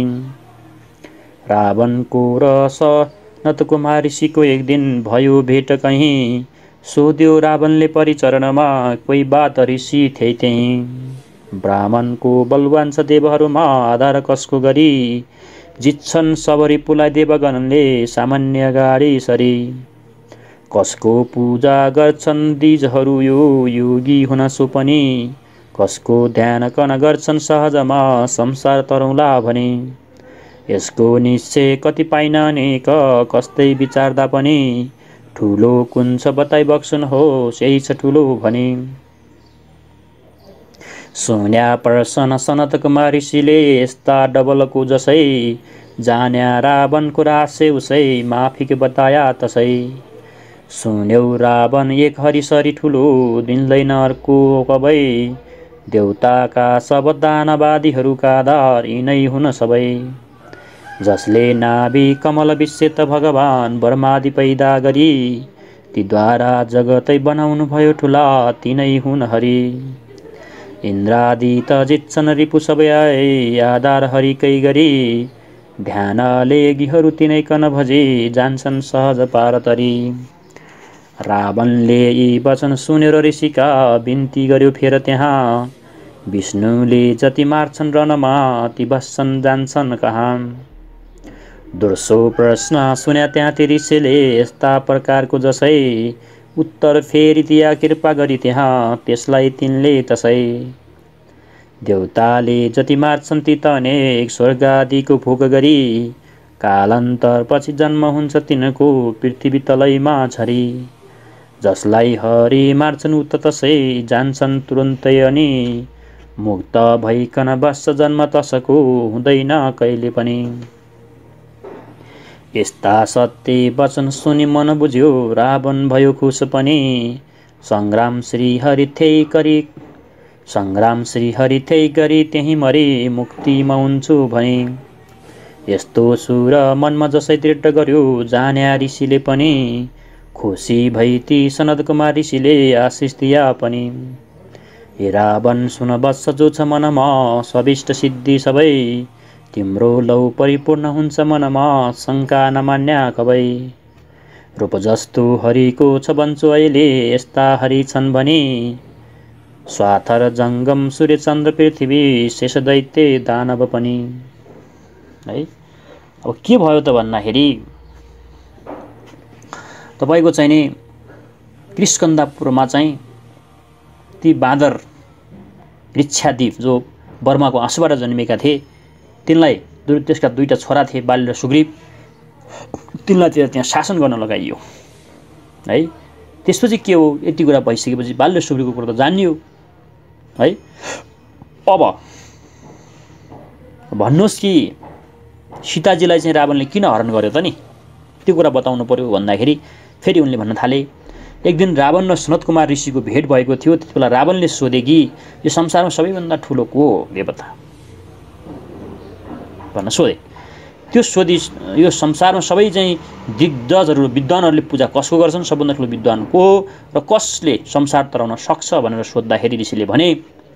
रावणको र सनत ऋषिको एक दिन भयो भेट कहीँ। सोध्यो रावणले परिचरणमा कोही बात ऋषि थिए त्यहीँ। ब्राह्मणको बलवान छ देवहरूमा आधार कसको गरी। जित्छन् सब रिपुलाई देवगणले सामान्य गाडी सरी। कसको पूजा गर्छन् दिजहरू यो योगी हुन सो पनि। कसको ध्यान कन गर्छन् सहजमा संसार तरौँला भने। यसको निश्चय कति पाइन अनेक कस्तै विचार्दा पनि। ठुलो कुन छ बताइ बक्सुन होस् यही छ ठुलो भने। सुन्या प्रसन्न सनत कुमार ऋषिले यस्ता डबलको जसै। जान्या रावणको रहस्य उसै माफिक बताया तसै। सुन्यौ रावण एक हरिसरी ठुलो दिनदैन अर्को कबै। देवताका सब दानवादीहरूका आधार यिनै हुन सबै। जसले नाभि कमल विश्वेत भगवान ब्रह्मादि पैदा गरी। तीद्वारा जगतै बनाउनु भयो ठुला तिनै हुन हरि। इन्द्रादि त जित्छन् रिपु सबै आधार हरिकै गरी। ध्यानले गिहरू तिनै कन भजी जान्छन् सहज पारतरी। रावणले यी वचन सुनेर ऋषिका बिन्ती गर्यो फेर त्यहाँ। विष्णुले जति मार्छन् रणमा ती बस्छन् जान्छन् कहाँ। दोस्रो प्रश्न सुन्या त्यहाँ ती ऋषिले यस्ता प्रकारको जसै। उत्तर फेरि दिया कृपा गरी त्यहाँ त्यसलाई तिनले तसै। देउताले जति मार्छन् ती त अनेक स्वर्ग आदिको भोग गरी कालान्तरपछि जन्म हुन्छ तिनको पृथ्वी तलैमा छरी जसलाई हरि मार्छन् उत तसै जान्छन् तुरुन्तै अनि मुक्त भइकन बस्छ जन्म तसको हुँदैन कहिले पनि यस्ता सत्य वचन सुनि मन बुझ्यो रावण भयो खुस पनि संग्राम श्री हरि थे गरी त्यही मरे मुक्तिमा हुन्छु भने यस्तो सुर मनमा जसै दृढ गर्यो जान्या ऋषिले पनि खुसी भई ती सनद कुमार ऋषिले आशिष दिया पनि हे रावण सुन बस्छ जो छ मनमा सविष्ट सिद्धि सबै तिम्रो लौ परिपूर्ण हुन्छ मनमा शङ्का नमान्या कबै रूप जस्तो हरिको छ बन्छु अहिले यस्ता हरि छन् भने स्वाथर जङ्गम सूर्य चन्द्र पृथ्वी शेष दैत्य दानव पनि है। अब के भयो त भन्दाखेरि तपाईको चाहिँ नि कृष्णकन्दापुरमा चाहिँ ती बाँदर ऋक्षादीप जो बर्माको आँसुबाट जन्मेका थिए तिनलाई त्यसका दुईटा छोरा थिए बाली र सुग्रीव तिनलाई त्यहाँ शासन गर्न लगाइयो है। त्यसपछि के हो यति कुरा भइसकेपछि बाली र सुग्रीवको कुरा त जानियो है। अब भन्नुहोस् कि सीताजीलाई चाहिँ रावणले किन हरण गर्यो त नि त्यो कुरा बताउनु पर्यो भन्दाखेरि फेरि उनले भन्न थाले एक दिन रावण र सनत कुमार ऋषिको भेट भएको थियो। त्यतिबेला रावणले सोधे कि यो संसारमा सबैभन्दा ठुलो को हो देवता भन्न सोधे। त्यो सोधि यो संसारमा सबै चाहिँ दिग्गजहरू विद्वानहरूले पूजा कसको गर्छन् सबभन्दा ठुलो विद्वान को हो र कसले संसार तराउन सक्छ भनेर सोद्धाखेरि ऋषिले भने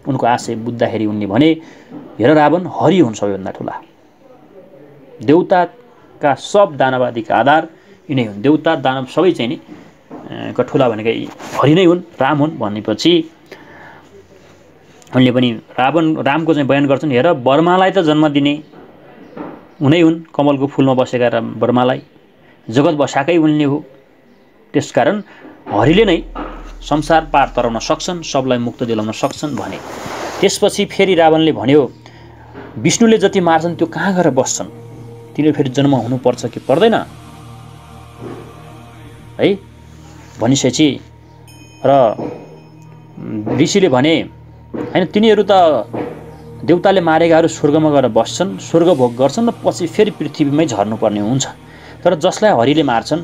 उनको आशय बुझ्दाखेरि उनले भने हेर रावण हरि हुन् सबैभन्दा ठुला देउताका सब दानवादीका आधार यिनै हुन् देउता दानव सबै चाहिँ नि ठुला भनेका हरि नै हुन् राम हुन् भनेपछि उनले पनि रामको चाहिँ बयान गर्छन् हेर बर्मालाई त जन्म दिने उनै हुन् कमलको फुलमा बसेका बर्मालाई जगत बसाकै उनले हो त्यसकारण हरिले नै संसार पार तराउन सक्छन् सबलाई मुक्त दिलाउन सक्छन् भने। त्यसपछि फेरि रावणले भन्यो विष्णुले जति मार्छन् त्यो कहाँ गएर बस्छन् तिनीहरू फेरि जन्म हुनुपर्छ कि पर्दैन है भनिसकेपछि र ऋषिले भने हैन तिनीहरू त देउताले मारेकाहरू स्वर्गमा गएर बस्छन् स्वर्ग भोग गर्छन् र पछि फेरि पृथ्वीमै झर्नुपर्ने हुन्छ तर जसलाई हरिले मार्छन्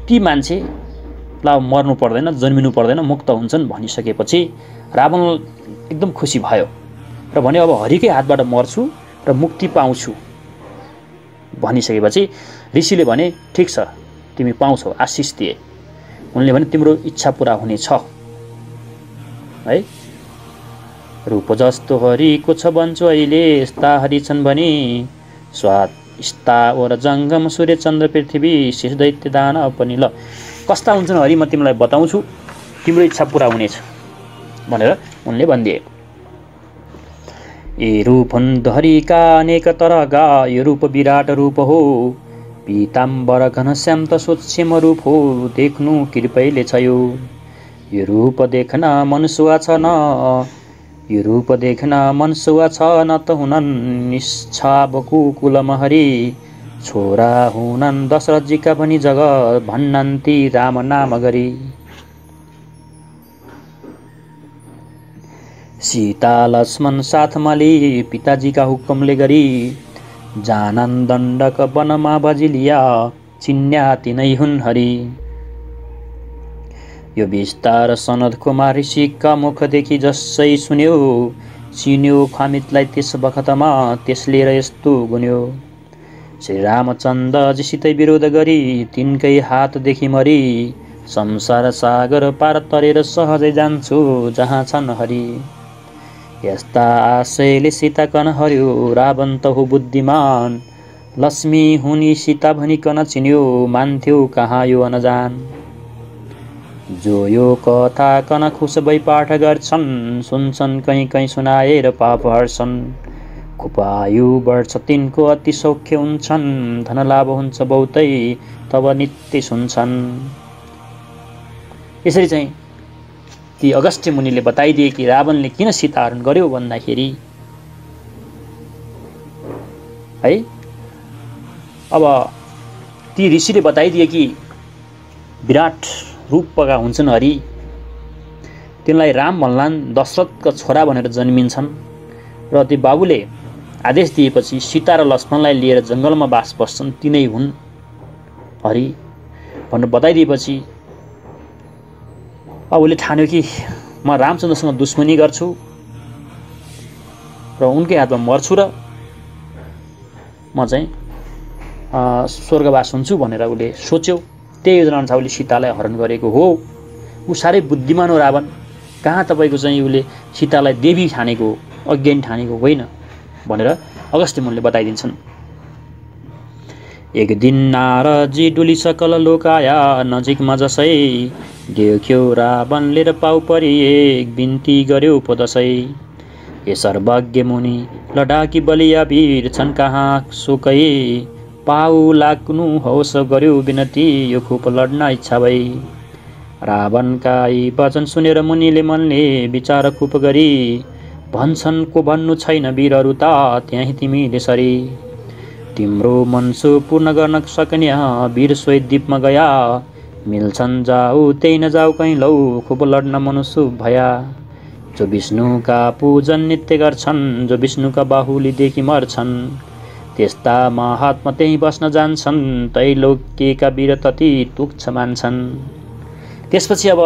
ती मान्छेलाई मर्नु पर्दैन जन्मिनु पर्दैन मुक्त हुन्छन् भनिसकेपछि रावण एकदम खुसी भयो र भने अब हरिकै हातबाट मर्छु र मुक्ति पाउँछु भनिसकेपछि ऋषिले भने ठिक छ तिमी पाउँछौ आशिष दिए। उनले भने तिम्रो इच्छा पूरा हुनेछ है। रूप जस्तो हरिको छ बन्छु अहिले यस्ता हरि छन् भने स्वास्ता और जङ्गम सूर्य चन्द्र पृथ्वी शेष दैत्य दानव पनि ल कस्ता हुन्छन् हरि म तिमीलाई बताउँछु तिम्रो इच्छा पूरा हुनेछ भनेर उनले भनिदिए। ए रूप हुन् हरिका अनेक तरका यो रूप विराट रूप हो पीताम्बर घनश्याम त सूक्ष्म रूप हो देख्नु कृपैले छ यो रूप देख्न मन सुवा छ न यो रूप देख्न मन सुवा छ न त हुनन् निश्छाबको कुलमा हरि छोरा हुनन् दशरथजीका भनी जगत भन्छन् ती राम नाम गरी सीता लक्ष्मण साथ माली पिताजीका हुकुमले गरी जानन् दण्डक वनमा बजिलिया चिन्या तिनै हुन् हरि यो विस्तार सनद कुमार ऋषिका मुखदेखि जसै सुन्यो चिन्यो खामितलाई त्यस बखतमा त्यसले र यस्तो गुन्यो श्री रामचन्द्रजीसितै विरोध गरी तिनकै हातदेखि मरी संसार सागर पार तरेर सहजै जान्छु जहाँ छन् हरि यस्ता आशयले सीता कन हर्यो रावण त हो बुद्धिमान लक्ष्मी हुनी सीता भनिकन चिन्यो मान्थ्यो कहाँ यो अनजान जो यो कथा कन खुस भई पाठ गर्छन् सुन्छन् कहीँ कहीँ सुनाएर पाप हर्छन् खुपायु बढ्छ तिनको अति सौख्य हुन्छन् धन लाभ हुन्छ बहुतै तब नित्य सुन्छन्। यसरी चाहिँ ती अगस्त्य मुनिले बताइदिए कि रावणले किन सीता हरण गर्यो भन्दाखेरि है। अब ती ऋषिले बताइदिए कि विराट रूपका हुन्छन् हरि, तिनलाई राम भन्लान् दशरथका छोरा भनेर जन्मिन्छन् र ती बाबुले आदेश दिएपछि सीता र लक्ष्मणलाई लिएर जङ्गलमा बास बस्छन्, तिनै हुन् हरि भनेर बताइदिएपछि अब उसले ठान्यो कि म रामचन्द्रसँग दुश्मनी गर्छु र उनकै हातमा मर्छु र म चाहिँ स्वर्गवास हुन्छु भनेर उसले सोच्यो। त्यही योजना अनुसार उसले सीतालाई हरण गरेको हो। ऊ साह्रै बुद्धिमान हो रावण। कहाँ तपाईँको चाहिँ उसले सीतालाई देवी ठानेको, अज्ञानी ठानेको होइन भनेर अगस्त्य मुनिले बताइदिन्छन्। एक दिन नारदजी डुली सकल लोकाया, नजिकमा जसै देख्यो रावणले र पाउ परि एक बिन्ती गर्यो पो दसै। हे सर्वज्ञ मुनि लडाकी बलिया वीर छन् कहाँ सुकै, पाउ लाग्नु होस् गर्यो विनती यो खुप लड्न इच्छा भई। रावणका यी वचन सुनेर मुनिले मनले विचार खुप गरी, भन्छन् को भन्नु छैन वीरहरू त त्यही तिमीले सरी। तिम्रो मनसु पूर्ण गर्न सक्ने वीर स्वेदीपमा गया, मिल्छन् जाऊ त्यही नजाऊ कहीँ लौ खुब लड्न मनुष्य भया। जो विष्णुका पूजन नित्य गर्छन्, जो विष्णुका बाहुलीदेखि मर्छन्, त्यस्ता महात्मा त्यही बस्न जान्छन्, त्रैलोक्यका वीर तति तुच्छ मान्छन्। त्यसपछि अब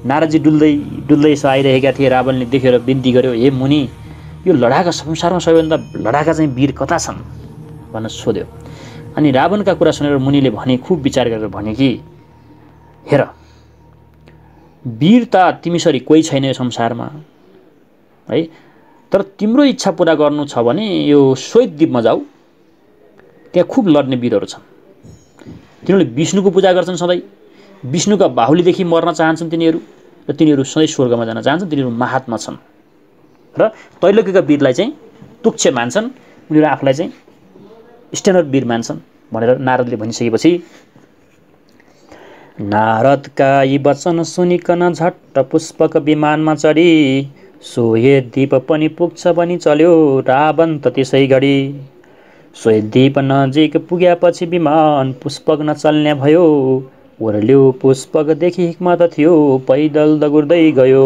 नारदजी डुल्दै डुल्दै यसो आइरहेका थिए। रावणले देखेर बिन्ती गर्यो, हे मुनि यो लडाका संसारमा सबैभन्दा लडाका चाहिँ वीर कता छन् भनेर सोध्यो। अनि रावणका कुरा सुनेर मुनिले भने, खुब विचार गरेर भने कि हेर वीर त तिमीसरी कोही छैन यो संसारमा है, तर तिम्रो इच्छा पूरा गर्नु छ भने यो श्वेतद्वीपमा जाऊ, त्यहाँ खुब लड्ने वीरहरू छन्। तिनीहरूले विष्णुको पूजा गर्छन् सधैँ, विष्णुका बाहुलीदेखि मर्न चाहन्छन् तिनीहरू, र तिनीहरू सधैँ स्वर्गमा जान चाहन्छन्। तिनीहरू महात्मा छन् र त्रैलोक्यका वीरलाई चाहिँ तुच्छ मान्छन्, उनीहरू आफूलाई चाहिँ स्ट्यान्डर्ड वीर मान्छन् भनेर नारदले भनिसकेपछि नारदका यी वचन सुनिकन झट्ट पुष्पक विमानमा चढी, श्वेतद्वीप पनि पुग्छ भनी चल्यो रावण त त्यसै घडी। श्वेतद्वीप नजिक पुगेपछि विमान पुष्पक नचल्ने भयो, ओर्ल्यो पुष्पकदेखि हिक्मत थियो पैदल दगुर्दै गयो।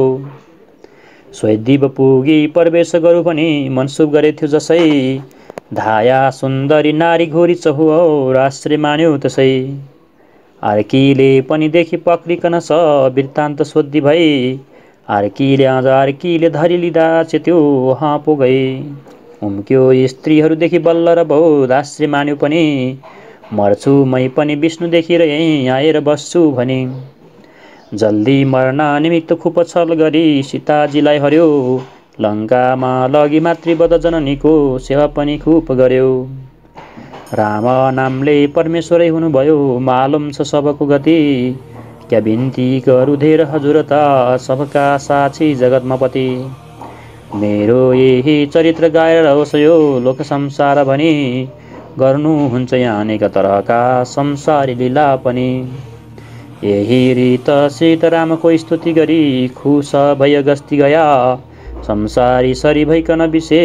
श्वेतद्वीप पुगी प्रवेश गरौँ भने मनसुख गरेथ्यो जसै, धाया सुन्दरी नारी घोरी चहुर आश्रय मान्यो त्यसै। अर्कीले पनि देखि पक्रिकन स वृत्तान्त सोधी भई, अर्कीले धरी लिँदा चेत्यो वहाँ पो गए। उम्क्यो स्त्रीहरूदेखि बल्ल र बहुत आश्रय मान्यो पनि, मर्छु मै पनि विष्णुदेखि र यहीँ आएर बस्छु भने। जल्दी मर्न निमित्त खुप छल गरी सीताजीलाई हर्यो, लङ्कामा लगी मातृवध जननीको सेवा पनि खुप गर्यो। राम नामले परमेश्वरै हुनुभयो मालुम छ सबको गति, क्या बिन्ती गरु धेर हजुर त सबका साक्षी जगतमा पति। मेरो यही चरित्र गाएर होस् यो लोक संसार भनी, गर्नुहुन्छ यहाँ अनेक तरहका संसारी लीला पनि। यही रीत सीतारामको स्तुति गरी खुश भय गस्ती गया, संसारी सरी भइकन विषे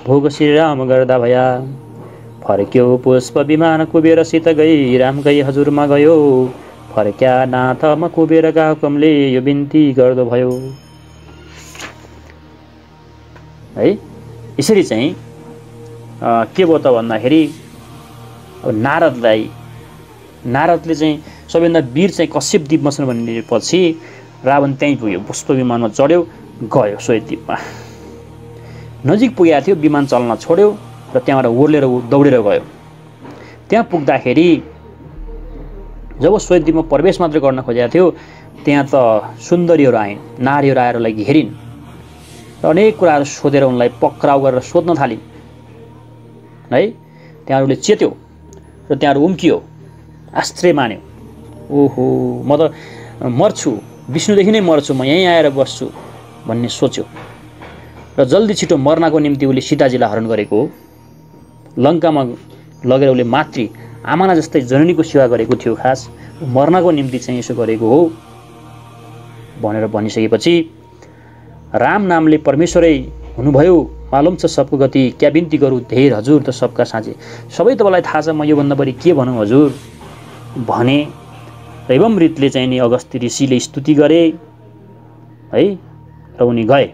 भोग श्रीराम गर्दा भया। फर्क्यो पुष्प विमान कुबेरसित गई, राम गई हजुरमा गयो, फर्क्या नाथमा कुबेरका हुकुमले यो बिन्ती गर्दो भयो है। यसरी चाहिँ के भयो त भन्दाखेरि नारदले चाहिँ सबैभन्दा वीर चाहिँ कश्यप द्वीपमा छन् भनेपछि रावण त्यहीँ पुग्यो, पुष्प विमानमा चढ्यो, गयो श्वेतद्वीपमा। नजिक पुगेको थियो, विमान चल्न छोड्यो र त्यहाँबाट ओर्लेर दौडेर गयो। त्यहाँ पुग्दाखेरि जब श्वेतद्वीपमा प्रवेश मात्र गर्न खोजेको थियो, त्यहाँ त सुन्दरीहरू आइन्, नारीहरू आएर उसलाई घेरिन् र अनेक कुराहरू सोधेर उनलाई पक्राउ गरेर सोध्न थालिन् है। त्यहाँ उसले चेत्यो र त्यहाँ उम्कियो, आश्चर्य मान्यो, ओहो म त मर्छु, विष्णुदेखि नै मर्छु, म यहीँ आएर बस्छु भन्ने सोच्यो र जल्दी छिटो मर्नको निम्ति उसले सीताजीलाई हरण गरेको हो। लङ्कामा लगेर उसले मातृ आमाना जस्तै जननीको सेवा गरेको थियो, खास मर्नको निम्ति चाहिँ यसो गरेको हो भनेर भनिसकेपछि राम नामले परमेश्वरै हुनुभयो मालुम छ सबको गति क्या बिन्ती गरौँ धेर हजुर त सबका साँझे सबै तपाईँलाई थाहा छ म योभन्दा बढी के भनौँ हजुर भने र एवं रीतले चाहिँ नि अगस्त्य ऋषिले स्तुति गरे है र उनी गए।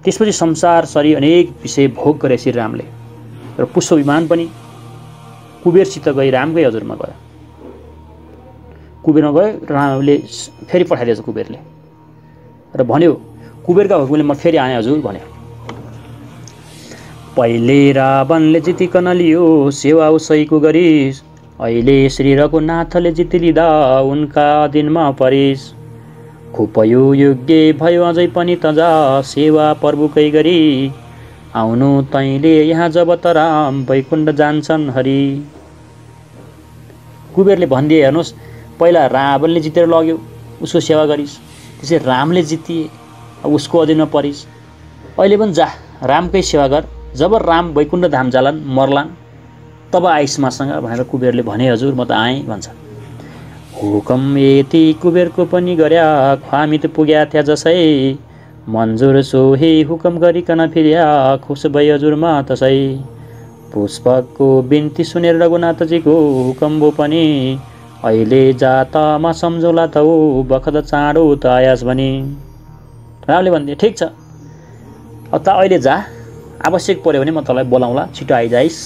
त्यसपछि संसार सरी अनेक विषय भोग गरे श्री रामले र पुष्प विमान पनि कुबेरसित गई रामकै हजुरमा गयो। कुबेरमा गयो रामले फेरि पठाइदिएछ कुबेरले र भन्यो कुबेरका हुकुमले म फेरि आएँ हजुर भन्यो। पहिले रावणले जितिकन लियो सेवा उसैको गरिस अहिले श्री रघुनाथले जितिलिँदा उनका अधीनमा परिस खुपयो योग्य भयो अझै पनि तजा सेवा प्रभुकै गरी आउनु तैँले यहाँ जब त राम वैकुण्ठ जान्छन् हरि। कुबेरले भनिदिए हेर्नुहोस् पहिला रावणले जितेर लग्यो उसको सेवा गरिस् त्यसै रामले जितिए अब उसको अधीनमा परिस् अहिले पनि जा रामकै सेवा गर जब राम वैकुण्ठ धाम जालान् मर्लान् तब आइस मसँग भनेर कुबेरले भने हजुर म त आएँ भन्छ। हुकम यति कुबेरको पनि गर्या ख्वामित पुग्या थिया जसै मन्जुर सोही हुकम गरिकन फिर्या खुस भई हजुरमा तसै पुष्पकको बिन्ती सुनेर रघुनाथजीको हुकम भो पनि अहिले जातमा सम्झौला त बखत चाँडो त आयास भनी। रामले भनिदिए ठिक छ अब त अहिले जा आवश्यक पर्यो भने म तँलाई बोलाउँला छिटो आइजाइस्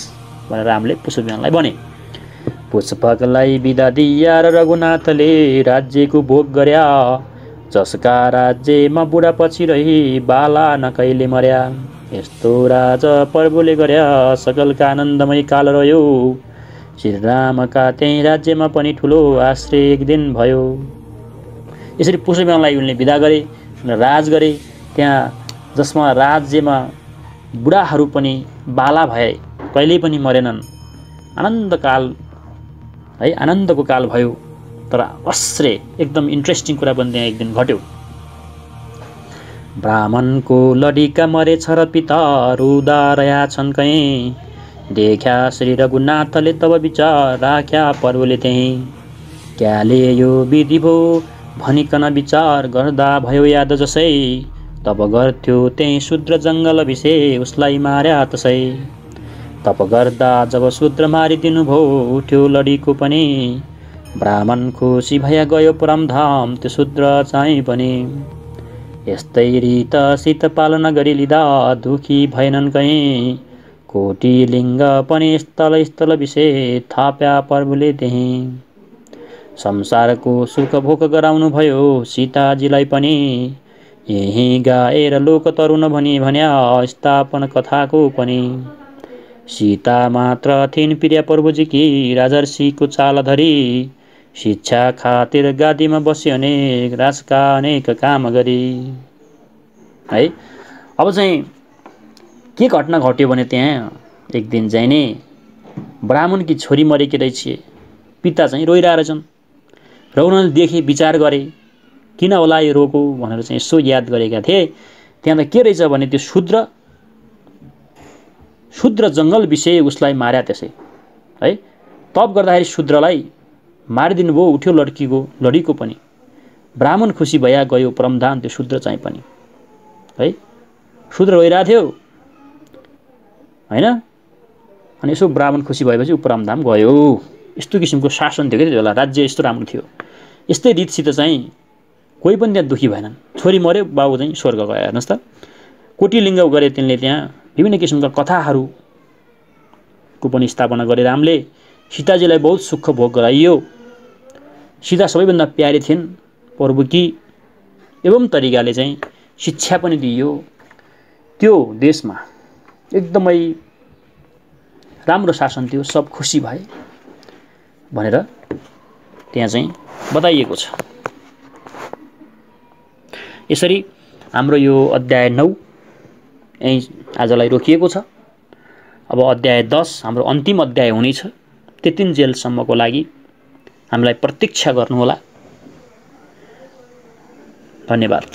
भनेर रामले पुष्पविमानलाई भने। पुष्पकलाई बिदा दिया र रघुनाथले राज्यको भोग गर्या जसका राज्यमा बुढापछि रही बाला न कहिले मर्या यस्तो राजा प्रभुले गर्या सकलका आनन्दमय काल रह्यो श्रीरामका त्यही राज्यमा पनि ठुलो आश्रय एक दिन भयो। यसरी पुष्पविमानलाई उनले बिदा गरे र राज गरे त्यहाँ जसमा राज्यमा बुढाहरू पनि बाला भए कहिल्यै पनि मरेनन् आनन्दकाल है आनन्दको काल भयो। तर अस्रे एकदम इन्ट्रेस्टिङ कुरा पनि त्यहाँ एक दिन घट्यो। ब्राह्मणको लडिका मरेछ र पिता रुदा रह्या छन् कहीँ देख्या श्री रघुनाथले तब विचार राख्या प्रभुले त्यहीँ क्याले यो विधि भो भनिकन विचार गर्दा भयो याद जसै तब गर्थ्यो त्यही शूद्र जङ्गल विषय उसलाई मार्या तसै तप गर्दा जब शूद्र मारिदिनु भो उठ्यो लडीको पनि ब्राह्मण खुसी भया गयो परमधाम त्यो शूद्र चाहिँ पनि यस्तै रीत सीत पालना गरी लिँदा दुखी भएनन् कहीँ कोटी लिङ्ग पनि स्थल स्थल विषय थाप्या प्रभुले त्यहीँ संसारको सुख भोग गराउनु भयो सीताजीलाई पनि यही गाएर लोक तरुण भनी भन्या स्थापन कथाको पनि सीता मात्र थिइन् प्रिय प्रभुजी कि राजर्षिको चाल धरी शिक्षा खातिर गादीमा बस्यो अनेक राजका अनेक काम गरी है। अब चाहिँ के घटना घट्यो भने त्यहाँ एक दिन चाहिँ नि ब्राह्मणकी छोरी मरेकी रहेछ पिता चाहिँ रोइरहेका रहेछन् र उनीहरूले देखे विचार गरे किन होला यो रोको भनेर चाहिँ यसो याद गरेका थिए। त्यहाँ त के रहेछ भने त्यो शूद्र जङ्गल विषय उसलाई मार्या त्यसै है तप गर्दाखेरि शूद्रलाई मारिदिनु भयो उठ्यो लडीको पनि ब्राह्मण खुसी भया गयो परमधाम त्यो शूद्र चाहिँ पनि है शूद्र रोइरहेको थियो हैन अनि यसो ब्राह्मण खुसी भएपछि ऊ परमधाम गयो। यस्तो किसिमको शासन थियो कि त्यो बेला राज्य यस्तो राम्रो थियो। यस्तै रीतसित चाहिँ कोही पनि त्यहाँ दुखी भएनन् छोरी मर्यो बाबु चाहिँ स्वर्ग गयो। हेर्नुहोस् त कोटिलिङ्ग गरे तिनले त्यहाँ विभिन्न किसिमका कथाहरूको पनि स्थापना गरे रामले सीताजीलाई बहुत सुख भोग गराइयो। सीता सबैभन्दा प्यारी थिइन् प्रभुकी एवं तरिकाले चाहिँ शिक्षा पनि दिइयो। त्यो देशमा एकदमै राम्रो शासन थियो सब खुसी भए भनेर त्यहाँ चाहिँ बताइएको छ। यसरी हाम्रो यो अध्याय 9 यही आजलाई रोकिएको छ। अब अध्याय 10 हाम्रो अन्तिम अध्याय हुनेछ। त्यतिन्जेलसम्मको लागि हामीलाई प्रतीक्षा गर्नुहोला। धन्यवाद।